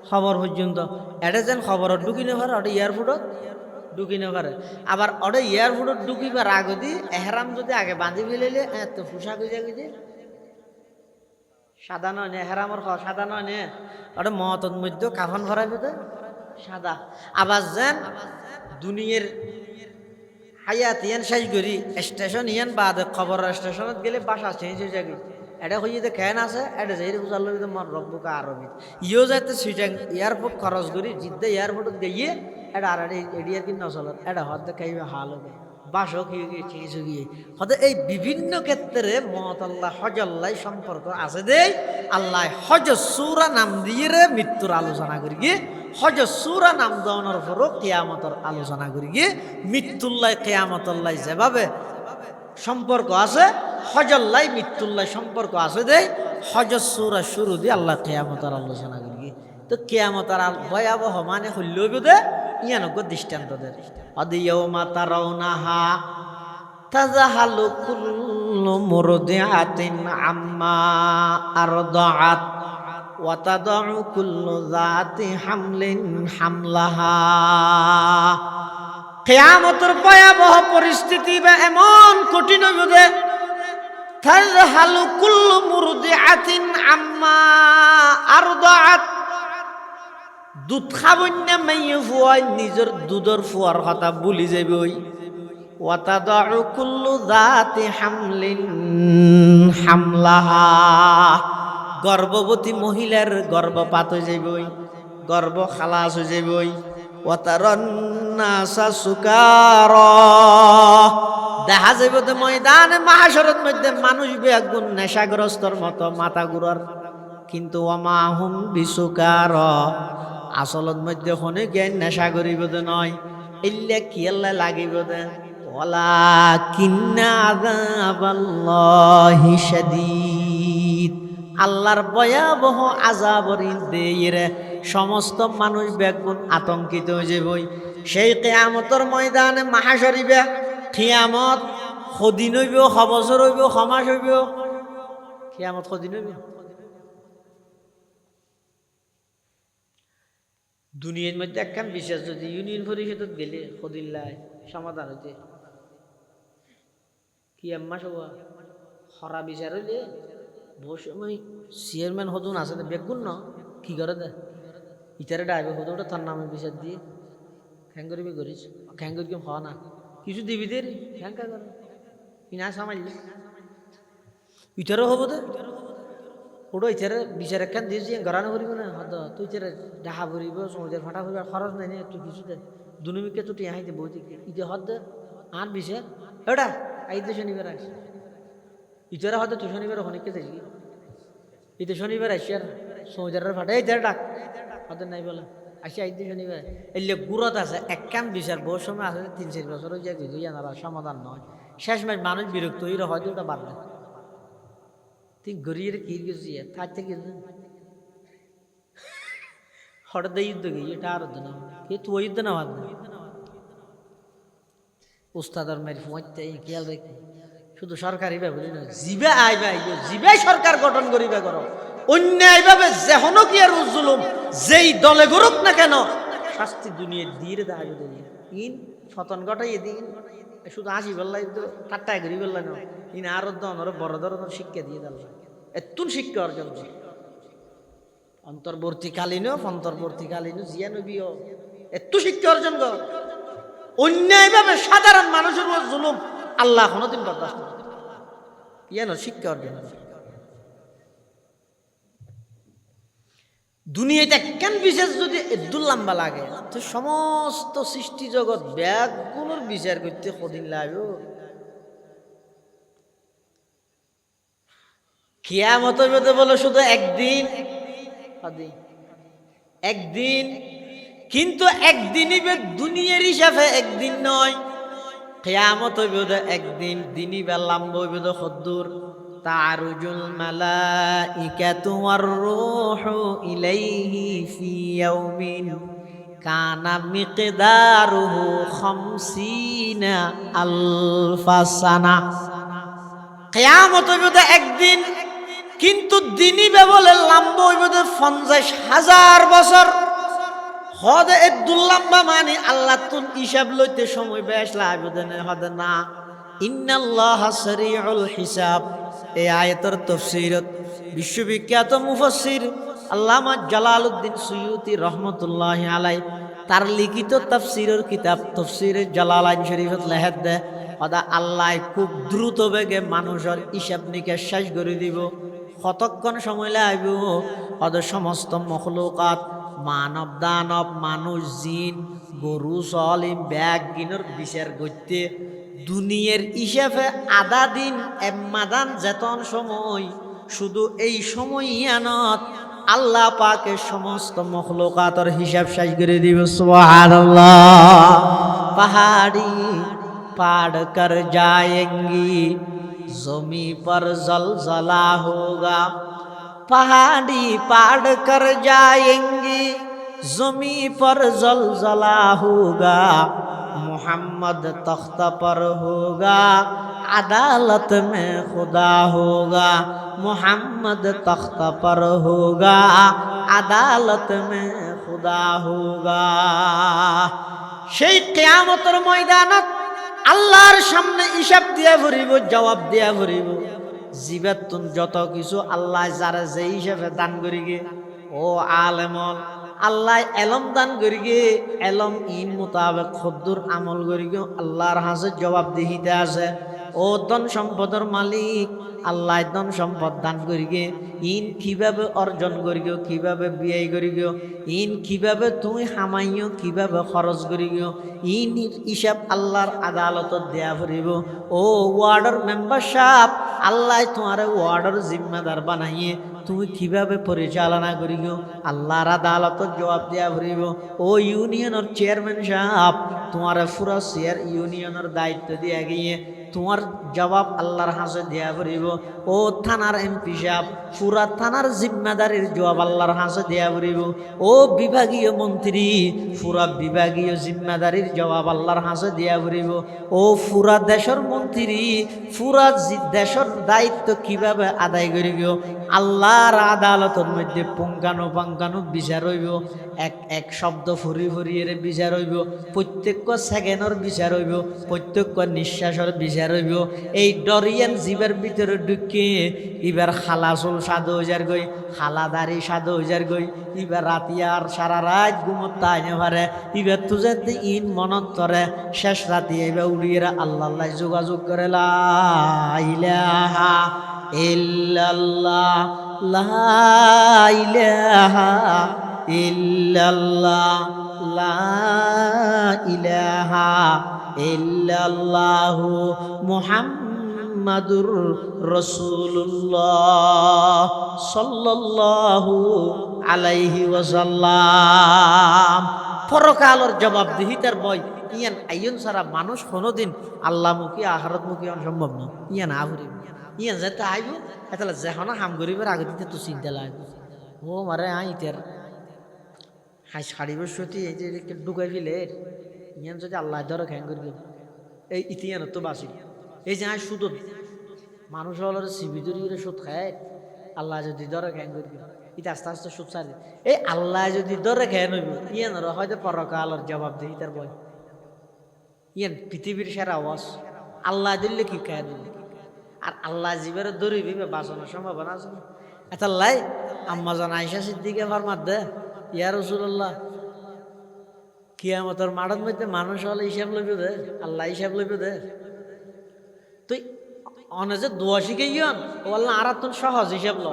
খবর পর্যন্ত এটা যেন খবরত ঢুকি নেবার ওটা এয়ারপোর্টত ঢুকি নেবারে আবার ওটা এয়ারপোর্টত ঢুকিবার আগে দি এহরাম যদি আগে বাঁধি ফেলেলে এত পোশাক হয়ে যাবে যে সাদা নয় নে এহরামর সাদা নয় নে ওটা মহতর মধ্যে কাফন ভরাইবে তো সাদা আবার যেন দুনিয়ার হায়াত ইয়ান শেষ করি স্টেশন ইয়ান বাদ খবর স্টেশনত গেলে বাসা চেঞ্জ হয়ে যাবে এটা হয়ে যে কেন আছে এটা যাই বুঝার লগে মন রব্বুকা আরবি ইও যাইতে সুইটাং এয়ারপোর্ট খরচ করি জিদ্দা এয়ারপোর্টত গিয়ে এটা আর এডিয়ার কিনা চলত এটা হতে খাইবে হাল হবে বাসক হয়ে গিয়ে চেঞ্জ হয়ে গিয়ে হতে এই বিভিন্ন ক্ষেত্রে মত আল্লাহ হজল্লাই সম্পর্ক আছে দে আল্লাহ হজ সুরা নাম দিয়ে মৃত্যুর আলোচনা করি গিয়ে হজ সুরা নাম দেওয়ানোর পরও কেয়ামতর আলোচনা করি গিয়ে মৃত্যুল্লাই কেয়ামতল্লাই যেভাবে সম্পর্ক আছে হজল্লাই মৃত্যুল্লাই সম্পর্ক আছে দে হজ সুরা শুরু দিয়ে আল্লাহ কেয়ামতর আলোচনা করি গিয়ে তো কেয়ামতর ভয়াবহ মানে হইলেও দে ইয়ানজ্ঞ দৃষ্টান্তদের আদিয়াউমা তারাউনাহা তাযাহালু কুল্লু মুরদিআতিন আম্মা আরদাআত ওয়া তাদাউ কুল্লু যাতি হামলিন হামলাহা কিয়ামতের ভয়াবহ পরিস্থিতি বা এমন কঠিন হবে তাযাহালু কুল্লু মুরদিআতিন আম্মা আরদাআত দুধ খাবই না মাইয়ে ফুয়াই নিজের দুধর ফুয়ার কথা ভুলি যাবে ওই ওয়াতাদাউ কুল্লু যাতি হামলিন হামলাহা গর্ভবতী মহিলার গর্ভপাত হয়ে যাবে ওই গর্ভ খালাস হয়ে যাবে ওই ওয়া তারান নাসা সুকারা দেখা যাইব যে ময়দানে মাহশরের মধ্যে মানুষ বেগুন নেশাগ্রস্তর মতো মাথা ঘুরার কিন্তু ওমা হুম বিসুকারা আসলত মধ্যে হনে জ্ঞান নেশা করিব দে নয় ইল্লা কি আল্লাহ লাগিব দে ওয়ালাকিন্না আযাবাল্লাহি শাদীদ আল্লাহর ভয়াবহ আযাবর দেয়রে সমস্ত মানুষ বেগুন আতঙ্কিত হয়ে যাবই সেই কিয়ামতের ময়দানে মাহশরিবে কিয়ামত সদিন হইব খবছর হইব সমাজ হইব কিয়ামত সদিন হইব দুনিয়ার মধ্যে একখান বিশ্বাস যদি ইউনিয়ন পরিষদত গেলে সদিল্লাই সমাধান হইতে কি আম্মা সব হরা বিচার হইলে বহু সময় চেয়ারম্যান হদুন আছে বেগুন ন কি করে দে ইটারে ডাইবে হতো ওটা তার নামে বিচার দিয়ে খ্যাং করিবি করিস খ্যাং করি কেউ হওয়া না কিছু দিবি দে রে খ্যাং কা করে কিনা সামাইলি ইটারও হবো দে ওটা ইটারে বিচার একখান দিয়েছি গড়ানো করিব না হদ তুই ইটারে ডাহা ভরিব সমুদ্রের ফাটা ভরিব খরচ নাই না একটু কিছু দে দুনুমিকে তো টিয়া হাইতে বই থেকে ইটে হদ দে আর বিচার ওটা আইতে শনিবার আস ইটারে হয়তো তুই শনিবার হনিকে যাই ইতে শনিবার আসি আর সমুদ্রের ফাটা এই ডাক হয়তো নাই বলে আসি আইতে শনিবার এলে গুরত আছে একখান বিচার বহু সময় আছে 3-4 বছর হয়ে যায় দুই জানার সমাধান নয় শেষ মাস মানুষ বিরক্ত হইলে হয়তো ওটা বাদ দেয় তুই গরিয়ের কি গেছি থাকতে গেছে হঠাৎ যুদ্ধ গিয়ে এটা আর না কে তুই যুদ্ধ না বাদ উস্তাদর মেরে ফুঁতে খেয়াল রেখে শুধু সরকারি ভাবে না জিবে আইবে আইবে জিবে সরকার গঠন করিবে করো অন্যায়ভাবে যেহনো কি আর জুলুম যেই দলে গরুক না কেন শাস্তি দুনিয়া দিয়ে দেখা যাবে ইন ফতন ঘটাই দিন শুধু আসি বললাই তো ঠাট্টায় ঘুরি বললাই না ইন আরো দনর বড় ধরনের শিক্ষা দিয়ে দিল এতুন শিক্ষা অর্জন করে অন্তর্বর্তীকালীন জিয়া নবীও এত শিক্ষা অর্জন কর অন্যায়ভাবে সাধারণ মানুষের উপর জুলুম আল্লাহ কোনোদিন বরদাস্ত করবে ইয়ানো শিক্ষা অর্জন দুনিয়াতে কেন বিশেষ যদি এদুল লম্বা লাগে তো সমস্ত সৃষ্টি জগৎ ব্যাগগুলোর বিচার করতে কদিন লাগবে কিয়ামত হইবে বলে শুধু একদিন কিন্তু একদিনই দুনিয়ার হিসাবে একদিন নয় কিয়ামত হইবে একদিন দিনই বা লম্বা হইবে কদ্দুর তারুজুল মালাইকাতু ওয়ার রূহু ইলাইহি ফি ইয়াউমিন কানা মিকদারুহু 50 আলফা সানা কিয়ামত হইবে একদিন কিন্তু দিনই বা বলে লম্বা হইবে 50,000 বছর হদে এদুল লম্বা মানে আল্লাহ তুন হিসাব লইতে সময় বেশ লাগবে না হদে না ইন্নাল্লাহা সারিউল হিসাব এই আয়াতের তাফসীরত বিশ্ববিখ্যাত মুফাসসির আল্লামা জালালউদ্দিন সুয়ুতি রহমাতুল্লাহি আলাইহি তার লিখিত তাফসীরের কিতাব তাফসীরে জালালাইন শরীফত লেখেন দে ওদা আল্লাহ খুব দ্রুত বেগে মানুষের হিসাব নিকাশ শেষ করে দিব কতক্ষণ সময় লাগবে ওদের সমস্ত মখলুকাত মানব দানব মানুষ জিন গরু সলিম ব্যাগ গিনর বিচার করতে দুনিয়ার হিসাবে আধা দিন এম্মাদান যেতন সময় শুধু এই সময় ইয়ানত আল্লাহ পাকের সমস্ত মখলুকাতের হিসাব শেষ করে দিব সুবহানাল্লাহ পাহাড়ি পাড় কর जाएंगी जमी पर जलजला होगा पहाड़ी पाड़ कर जाएंगी जमी पर जलजला होगा मोहम्मद तख्त पर होगा अदालत में खुदा होगा मोहम्मद तख्त पर होगा अदालत में खुदा होगा সেই কিয়ামতের ময়দানত আল্লাহর সামনে হিসাব দিয়া ভরিব জবাব দিয়া ভরিব জীবাতুন যত কিছু আল্লাহ যারা যে হিসাবে দান করিগে ও আলেমল আল্লাহ এলম দান করিগে এলম ইন মোতাবেক খদ্দুর আমল করিগে আল্লাহর হাতে জবাব দিহিতে আছে ও ধন সম্পদের মালিক আল্লাহ ধন সম্পদ দান করি গে ইন কিভাবে অর্জন করি গো কিভাবে বিয়ে করি গো ইন কিভাবে তুমি হামাইও কিভাবে খরচ করি গো ইন হিসাব আল্লাহর আদালত দেয়া ফুরিব ও ওয়ার্ডের মেম্বার সাহেব আল্লাহ তোমার ওয়ার্ডের জিম্মেদার বানাইয়ে তুমি কিভাবে পরিচালনা করি গো আল্লাহর আদালতত জবাব দেয়া ফুরিব ও ইউনিয়নের চেয়ারম্যান সাহেব তোমার পুরা ইউনিয়নের দায়িত্ব দিয়া গিয়ে তোমার জবাব আল্লাহর হাসে দেয়া ফুরিব ও থানার এমপি সাহেব পুরা থানার জিম্মেদারির জবাব আল্লাহর হাসে দেয়া ফুরিব ও বিভাগীয় মন্ত্রী পুরা বিভাগীয় জিম্মেদারির জবাব আল্লাহর হাসে দেয়া ফুরিব ও পুরা দেশের মন্ত্রী পুরা দেশের দায়িত্ব কিভাবে আদায় করিব আল্লাহর আদালতের মধ্যে পুঙ্খানু বিচার হইব এক শব্দ ফুরিয়ে বিচার হইব প্রত্যেক সেকেন্ডর বিচার হইব প্রত্যেক নিঃশ্বাসের বিচার হইব এই ডরিয়ান জীবের ভিতরে ঢুকে এবার খালাসুল ৭,০০০ গই খালাদারি ৭,০০০ গই এবার রাতিয়ার সারা রাত ঘুমত তাইনে পারে এবার তুজে ইন মনত তরে শেষ রাতি এবার উড়িয়ে আল্লাহ যোগাযোগ করে লা ইলাহা ইল্লাল্লাহ লা ইলাহা ইল্লাল্লাহ লা ইলাহা ইল্লাল্লাহু মুহাম্মাদুর রাসূলুল্লাহ সাল্লাল্লাহু আলাইহি ওয়াসাল্লাম পরকালের জবাবদিহিতার বই ইয়ান আইন সারা মানুষ কোনোদিন আল্লাহমুখী আখিরাতমুখী অসম্ভব না ইয়ান আহুরি ইয়ান যেতে আইব এতলা যেহনা হাম গরিবের আগে দিতে তো চিন্তা লাগবে ও মারে ইতার হাই ৬০ এই যে ঢুকাই ফেলে ইয়ান যদি আল্লাহ ধরে খ্যাং করি এই ইতিয়ান তো বাসি এই যে সুদ মানুষ হলের সিবি ধরে সুদ খায় আল্লাহ যদি ধরে খ্যাং করি এটা আস্তে আস্তে সুদ সারি এই আল্লাহ যদি ধরে খেয়ে নইব ইয়ান হয়তো পরকালের জবাব দিই তার বই ইয়ান পৃথিবীর সেরা আওয়াজ আল্লাহ দিলে কি খেয়ে দিল আর আল্লাহ জীবের দরিবি বাঁচানোর সম্ভাবনা আছে না এত লাই আম্মা জান আয়েশা সিদ্দিকে ফরমাত দে ইয়া রাসূলুল্লাহ কিয়ামতের মাঠের মধ্যে মানুষ হলে হিসাব লইব দে আল্লাহ হিসাব লইব দে তুই অনেজে দোয়া শিখে ইয়ন ও আল্লাহ আর তোর সহজ হিসাব ল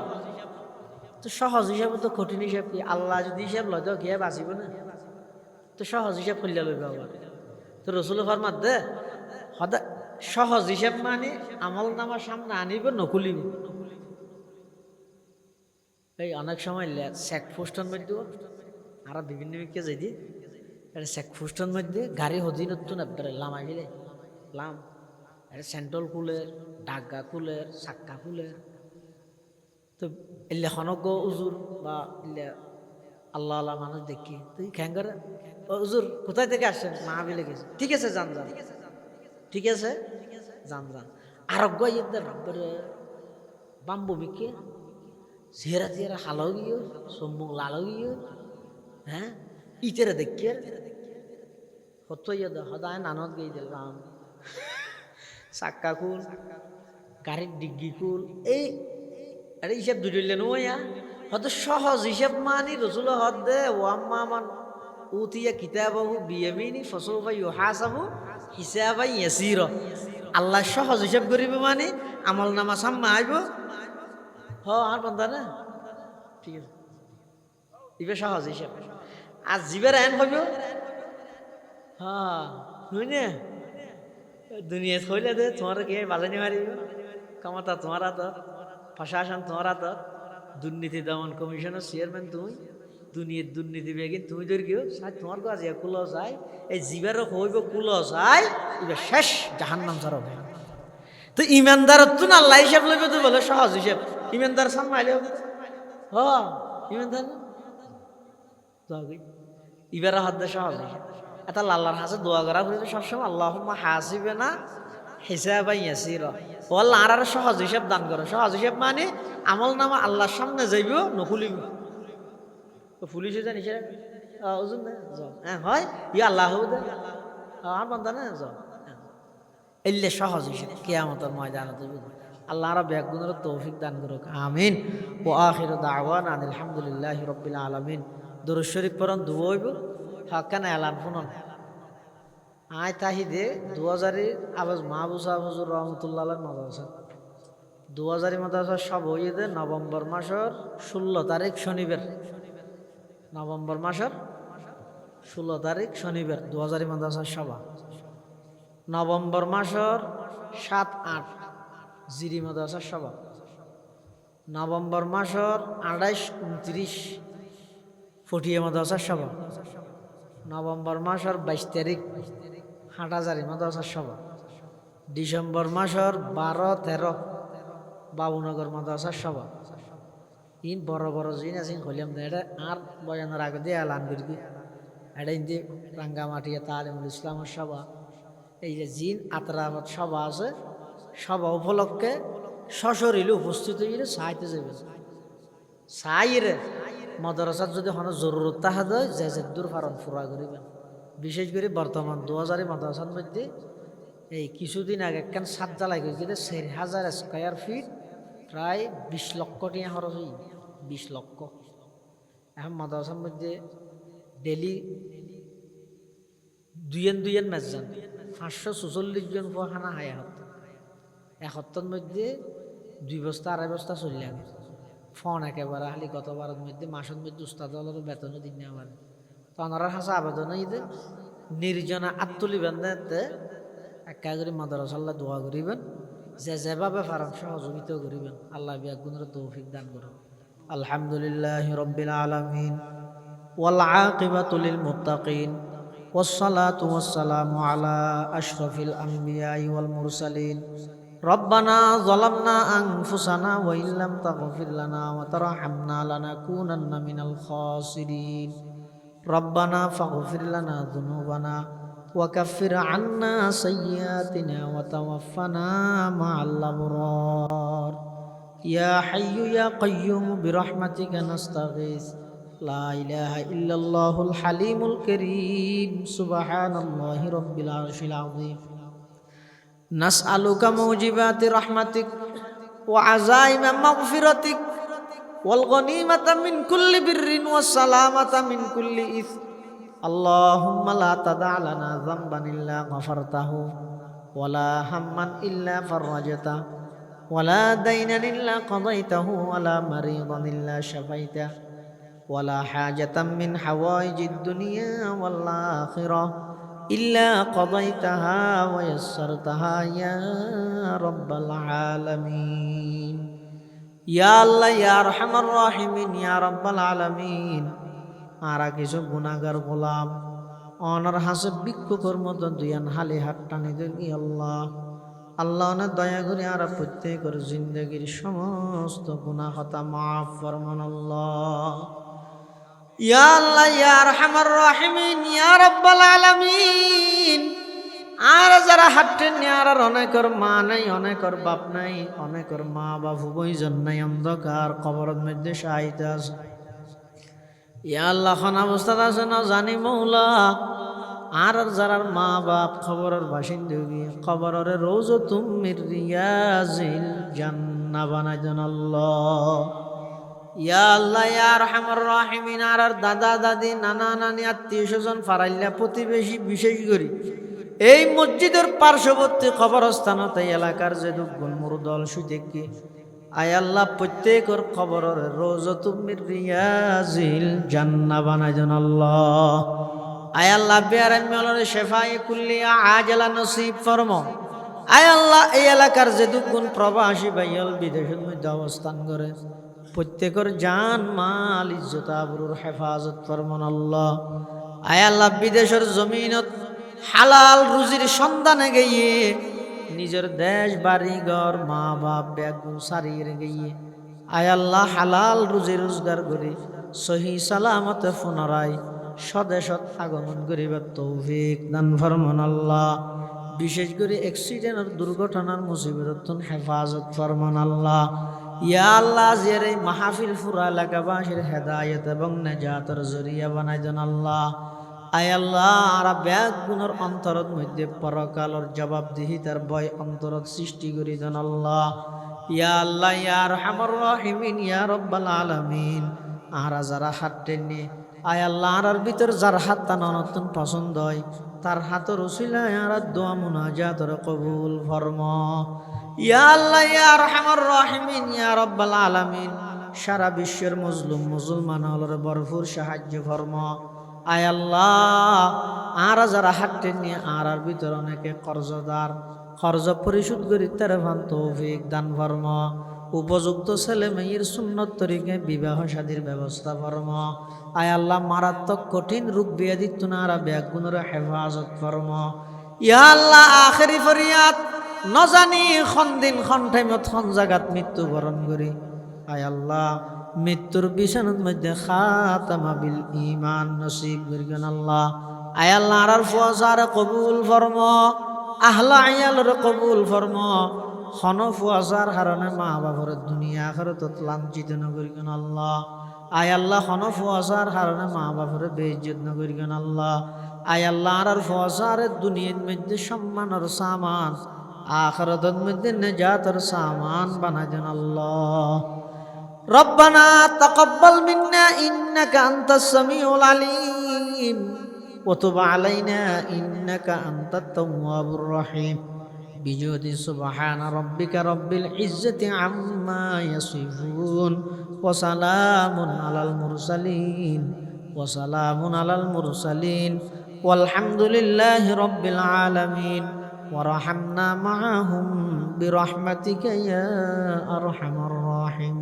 তো সহজ হিসাব তো কঠিন হিসাব কি আল্লাহ যদি হিসাব লয় তো কে বাঁচিব না তো সহজ হিসাব করলে লইব আবার তো রসুল ফরমাত দে সদা সহজ হিসাব মানে আমল নামার সামনে আনিব নকুলিব এই অনেক সময় চেক পোস্টের মধ্যে আর বিভিন্ন বিকে যাই দি চেক পোস্টের মধ্যে গাড়ি হজি নতুন একবারে লামাই ফেলে লাম সেন্ট্রল কুলের ডাগা কুলের চাক্কা কুলের তো এলে খনক উজুর বা এলে আল্লাহ আল্লাহ মানুষ দেখি তুই খ্যাং করে উজুর কোথায় থেকে আসছেন মাহবিলে গেছে ঠিক আছে যান যান ঠিক আছে যান যান আরোগ্য রাব্বরে বাম্বু বিকে চেহারা চেহারা হালো গিয়ে সম্মুখ লালো গিয়ে হ্যাঁ ইতেরা দেখিয়ে হত সদায় নানত গিয়ে দিলাম চাক্কা কুল গাড়ির ডিগ্গি কুল এই আরে হিসাব দুইলে নয়া হয়তো সহজ হিসাব মানি রসুল হদ দে ওয়াম্মা মান উতিয়া কিতাবাহু বিয়ামিনি ফাসাউফা ইউহাসাবু হিসাবান ইয়াসীরা আল্লাহ সহজ হিসাব করিব মানে আমল নামা সামনে আইব আর বান্দা না ঠিক আছে ইবে সহজ হিসাব আর জীবের আইন হইব হ্যাঁ বুঝলে দুনিয়া থইলে দে তোমার কে বাজানি মারিব ক্ষমতা তোমার হাতত প্রশাসন তোমার হাতত দুর্নীতি দমন কমিশনের চেয়ারম্যান তুমি দুনিয়ার দুর্নীতি বেগিন তুমি ধর গিয়েও সাই তোমার কাছে কুলো চাই এই জীবেরও হইব কুলো চাই এবার শেষ জাহান্নাম ছাড়া হবে তো ইমানদারত তো না আল্লাহ হিসাব লইবে তো বলে সহজ হিসাব ইমানদার সামনে আইলে হ ইমানদার এবার হাত সহজ হিসাব এটা আল্লাহর হাসে দোয়া করা হয়েছে সবসময় আল্লাহুম্মা হাসিবানা হিসাবান ইয়াসীরা ও আল্লাহ আর সহজ হিসাব দান করো সহজ হিসাব মানে আমল নামা আল্লাহর সামনে যাইব নকুলিব তো পুলিশে জানি সে ওজন না যাও হ্যাঁ হয় ইয়া আল্লাহ দে আর বান্দা না যাও এলে সহজ হিসাব কিয়ামতের ময়দানে আল্লাহ রাব্বুল বেগুনের তৌফিক দান করুক আমিন ও আখিরু দাওয়ানা আলহামদুলিল্লাহি রাব্বিল আলামিন দরুদ শরীফ পড়ন দোয়া হইব হাক্কান এলান শুনুন আয় তাহিদে 2000 আবাজ মাহবুব সাহেব হুজুর রহমতুল্লাহ মাদ্রাসা 2000 মাদ্রাসা সব হইয়ে নভেম্বর মাসের 16 তারিখ শনিবার, নভেম্বর মাসের 16 তারিখ শনিবার 2000 মাদ্রাসার সভা। নভেম্বর মাসের 7-8 জিরি মাদ্রাসার সভা। নভেম্বর মাসের 28-29 ফটিয়া মাদ্রাসার সভা। নভেম্বর মাসের 22 তারিখ হাটাজারি মাদ্রাসার সভা। ডিসেম্বর মাসের 12-13 বাবুনগর মাদ্রাসার সভা। ইন বড় বড় জিন আছে হলিয়াম এটা আর বয়ানের আগে দিয়ে এলান করবি। এটা ইন্দি রাঙ্গামাটিয়া তালিমুল ইসলামের সভা। এই যে জিন আতরাবত সভা আছে, সভা উপলক্ষে সশরীরে উপস্থিত হইলে চাইতে যাবে। চাইরে মাদ্রাসার যদি কোনো জরুরত তাহা দেয় যে দূর ফারণ ফুরা করিবেন। বিশেষ করে বর্তমান 2000 মাদ্রাসার মধ্যে এই কিছুদিন আগে একখান সাত জ্বালাই গেছে 4000 স্কোয়ার ফিট, প্রায় 20 লক্ষ টাকা খরচ হই, 20 লক্ষ। এখন মাদ্রাসার মধ্যে ডেলি দুইয়েন ম্যাচ যান, 544 জন খানা হায়া হতো। এক সপ্তাহের মধ্যে 2 বস্তা 2.5 বস্তা চলে আগে ফোন একেবারে খালি গতবারের মধ্যে মাসের মধ্যে উস্তাদ হলের বেতনও দিন নেওয়ার তো ওনারা হাসা আবেদন ঈদে নির্জনা আত্মলি বেঁধে একা করে মাদ্রাসাল্লাহ দোয়া করিবেন, যেভাবে পারেন সহযোগিতা করিবেন। আল্লাহ বিয়াগুনের তৌফিক দান করুন। আলহামদুলিল্লাহি রাব্বিল আলামিন ওয়াল আকিবাতু লিল মুত্তাকিন ওয়াসসালাতু ওয়াসসালামু আলা আশরাফিল আমবিয়াই ওয়াল মুরসালিন। রব্বানা যালামনা আনফুসানা ওয়া ইল্লাম তাগফির লানা ওয়া তারহামনা লানাকুনান্না মিনাল খাসিরিন। রব্বানা ফাগফির লানা যুনুবানা ওয়া কাফির আন্না সাইয়্যাতিনা ওয়া তাওয়াফফানা মা'আল আবরার। ইয়া হাইয়্যু ইয়া কাইয়্যুম বিরহমাতিকা নাস্তাগীস। লা ইলাহা ইল্লাল্লাহুল হালিমুল কারীম। সুবহানাল্লাহি রাব্বিল আরশিল আযীম। নাসআলুকা মুজিবাতি রাহমাতিক ওয়া আযাইমা মাগফিরাতিক ওয়াল গনিমাতা মিন কুল্লি বিররিন ওয়াস সালামাতা মিন কুল্লি ইসম। আল্লাহুম্মা লা তাদা লানা যামবান ইল্লা গফারতাহু ওয়ালা হাম্মান ইল্লা ফাররাজতাহু ওয়ালা দাইনান ইল্লা কাদাইতাহু ওয়ালা মারিদান ইল্লা শাফাইতাহু ওয়ালা হাজাতাম মিন হাওয়াইজিদ দুনিয়া ওয়াল আখিরাহ ইল্লা কাদাইতাহা ওয়া ইয়াসসারতাহা ইয়া রাব্বাল আলামিন। ইয়া আল্লাহ ইয়া আরহামার রাহিমিন ইয়া রাব্বাল আলামিন। আরা কিছু গুনাহগার গোলাম অনার হাসে ভিক্ষুকের মতো দুইয়ান হালি হাত টানি দেখি আল্লাহ আল্লাহ না দয়া করে আর প্রত্যেকের জিন্দগির সমস্ত গুনাহ খাতা মাফ ফরমান আল্লাহ। ইয়া আল্লাহ ইয়া আরহামার রাহিমিন ইয়া রাব্বাল আলামিন। আর যারা হাঁটতেন আর অনেকের মা নাই, অনেকের বাপ নাই, অনেকের মা বাবু বইজন নাই, অন্ধকার কবরের মধ্যে শায়িত আছে। ইয়া আল্লাহ খন অবস্থাত আছে না জানি মৌলা। আর যারার মা বাপ খবরের বাসিন্দা গিয়ে খবরের রওজাতুম মির রিয়াজিল জান্নাহ বানাই দেন আল্লাহ। ইয়া আল্লাহ ইয়া আরহামার রাহিমিন। আর দাদা দাদি নানা নানি আত্মীয় স্বজন ফারাইল্লা প্রতিবেশী বিশেষ করি এই মসজিদের পার্শ্ববর্তী কবরস্থানত এই এলাকার যে দুগুণ মুরদল সুদেকি আয় আল্লাহ প্রত্যেকের খবরের রওজাতুম মির রিয়াজিল জান্নাহ বানাই দেন আল্লাহ। আয় আল্লাহ বিয়ারাম মেলরে শেফায়ে কুল্লিয়া আজলা নসিব ফরমাও। আয় আল্লাহ এই এলাকার যে দুগুণ প্রবাসী ভাইয়াল বিদেশের মধ্যে অবস্থান করে প্রত্যেকের জান মাল ইজ্জত আবরুর হেফাজত ফরমান আল্লাহ। আয় আল্লাহ বিদেশের জমিনত হালাল রুজির সন্ধানে গিয়ে নিজের দেশ বাড়ি ঘর মা বাপ ব্যাগুন সারিয়ে গিয়ে আয় আল্লাহ হালাল রুজি রোজগার করে সহি সালামতে পুনরায় স্বদেশত আগমন করিবার তৌফিক দান ফরমান আল্লাহ। বিশেষ করে অ্যাক্সিডেন্টের দুর্ঘটনার মুসিবত হেফাজত ফরমান আল্লাহ। ইয়া আল্লাহ জের এই মাহফিল ফুরা এলাকাবাসীর হেদায়েত এবং নেজাতের জরিয়া বানাই দেন আল্লাহ। আয় আল্লাহ আর ব্যাগ গুণর অন্তরত মধ্যে পরকালর জবাবদিহিতার ভয় অন্তরত সৃষ্টি করি দেন আল্লাহ। ইয়া আল্লাহ ইয়া আরহামার রাহিমিন ইয়া রাব্বাল আলামিন। আর যারা হাত টেনে আয় আল্লাহ আর ভিতর যার হাত টানা নতুন পছন্দ হয় তার হাতের উসিলায় আর দোয়া মুনাজাতর কবুল ফরমা। ইয়া আল্লাহ ইয়া আরহামার রাহিমিন ইয়া রাব্বাল আলামিন, সারা বিশ্বের মজলুম মুসলমান হলর ভরপুর সাহায্য ফরমা। আয় আল্লাহ, আর যারা হাঁটতে নিয়ে আর ভিতর অনেকে কর্জদার, কর্জ পরিশোধ করি তার ভান তৌফিক দান ফরমা। উপযুক্ত ছেলে মেয়ের সুন্নত তরিকে বিবাহ শাদীর ব্যবস্থা ফরমা। আয় আল্লাহ, মারাত্মক কঠিন রোগ ব্যাধি তুনারা ব্যাগুনের হেফাজত ফরমা। ইয়া আল্লাহ, আখেরি ফরিয়াদ নজানি খন দিন খন টাইমত খন জাগাত মৃত্যুবরণ করি। আয় আল্লাহ, মৃত্যুর বিছানার মধ্যে খাতামা বিল ঈমান নসিব করিবেন আল্লাহ। আয় আল্লাহ, আর ফুয়াজার কবুল ফরমা, আহলা আয়ালর কবুল ফরমা। খন ফুয়াজার কারণে মা বাবার দুনিয়া আখিরাতত লাঞ্ছিত নকরিবেন আল্লাহ। আয় আল্লাহ, খন ফুয়াজার কারণে মা বাবার বেইজ্জত নকরিবেন আল্লাহ। আয় আল্লাহ, আর ফুয়াজারের দুনিয়ার মধ্যে সম্মানের সামান, আখিরাতের মধ্যে নেজাতের সামান বানাই দেন আল্লাহ। রব্বানা তাকাব্বাল মিন্না ইন্নাকা আনতাস সামিউল আলিম ওয়া তুব আলাইনা ইন্নাকা আনতাত তাওয়াবুর রহিম। বিজুদি সুবহানা রাব্বিকা রাব্বিল ইজ্জাতি আম্মা ইয়াসিফুন ওয়া সালামুন আলাল মুরসালিন ওয়ালহামদুলিল্লাহি রাব্বিল আলামিন। ওয়ারহামনা মাআহুম বিরহমাতিকা ইয়া আরহামার রাহিমিন।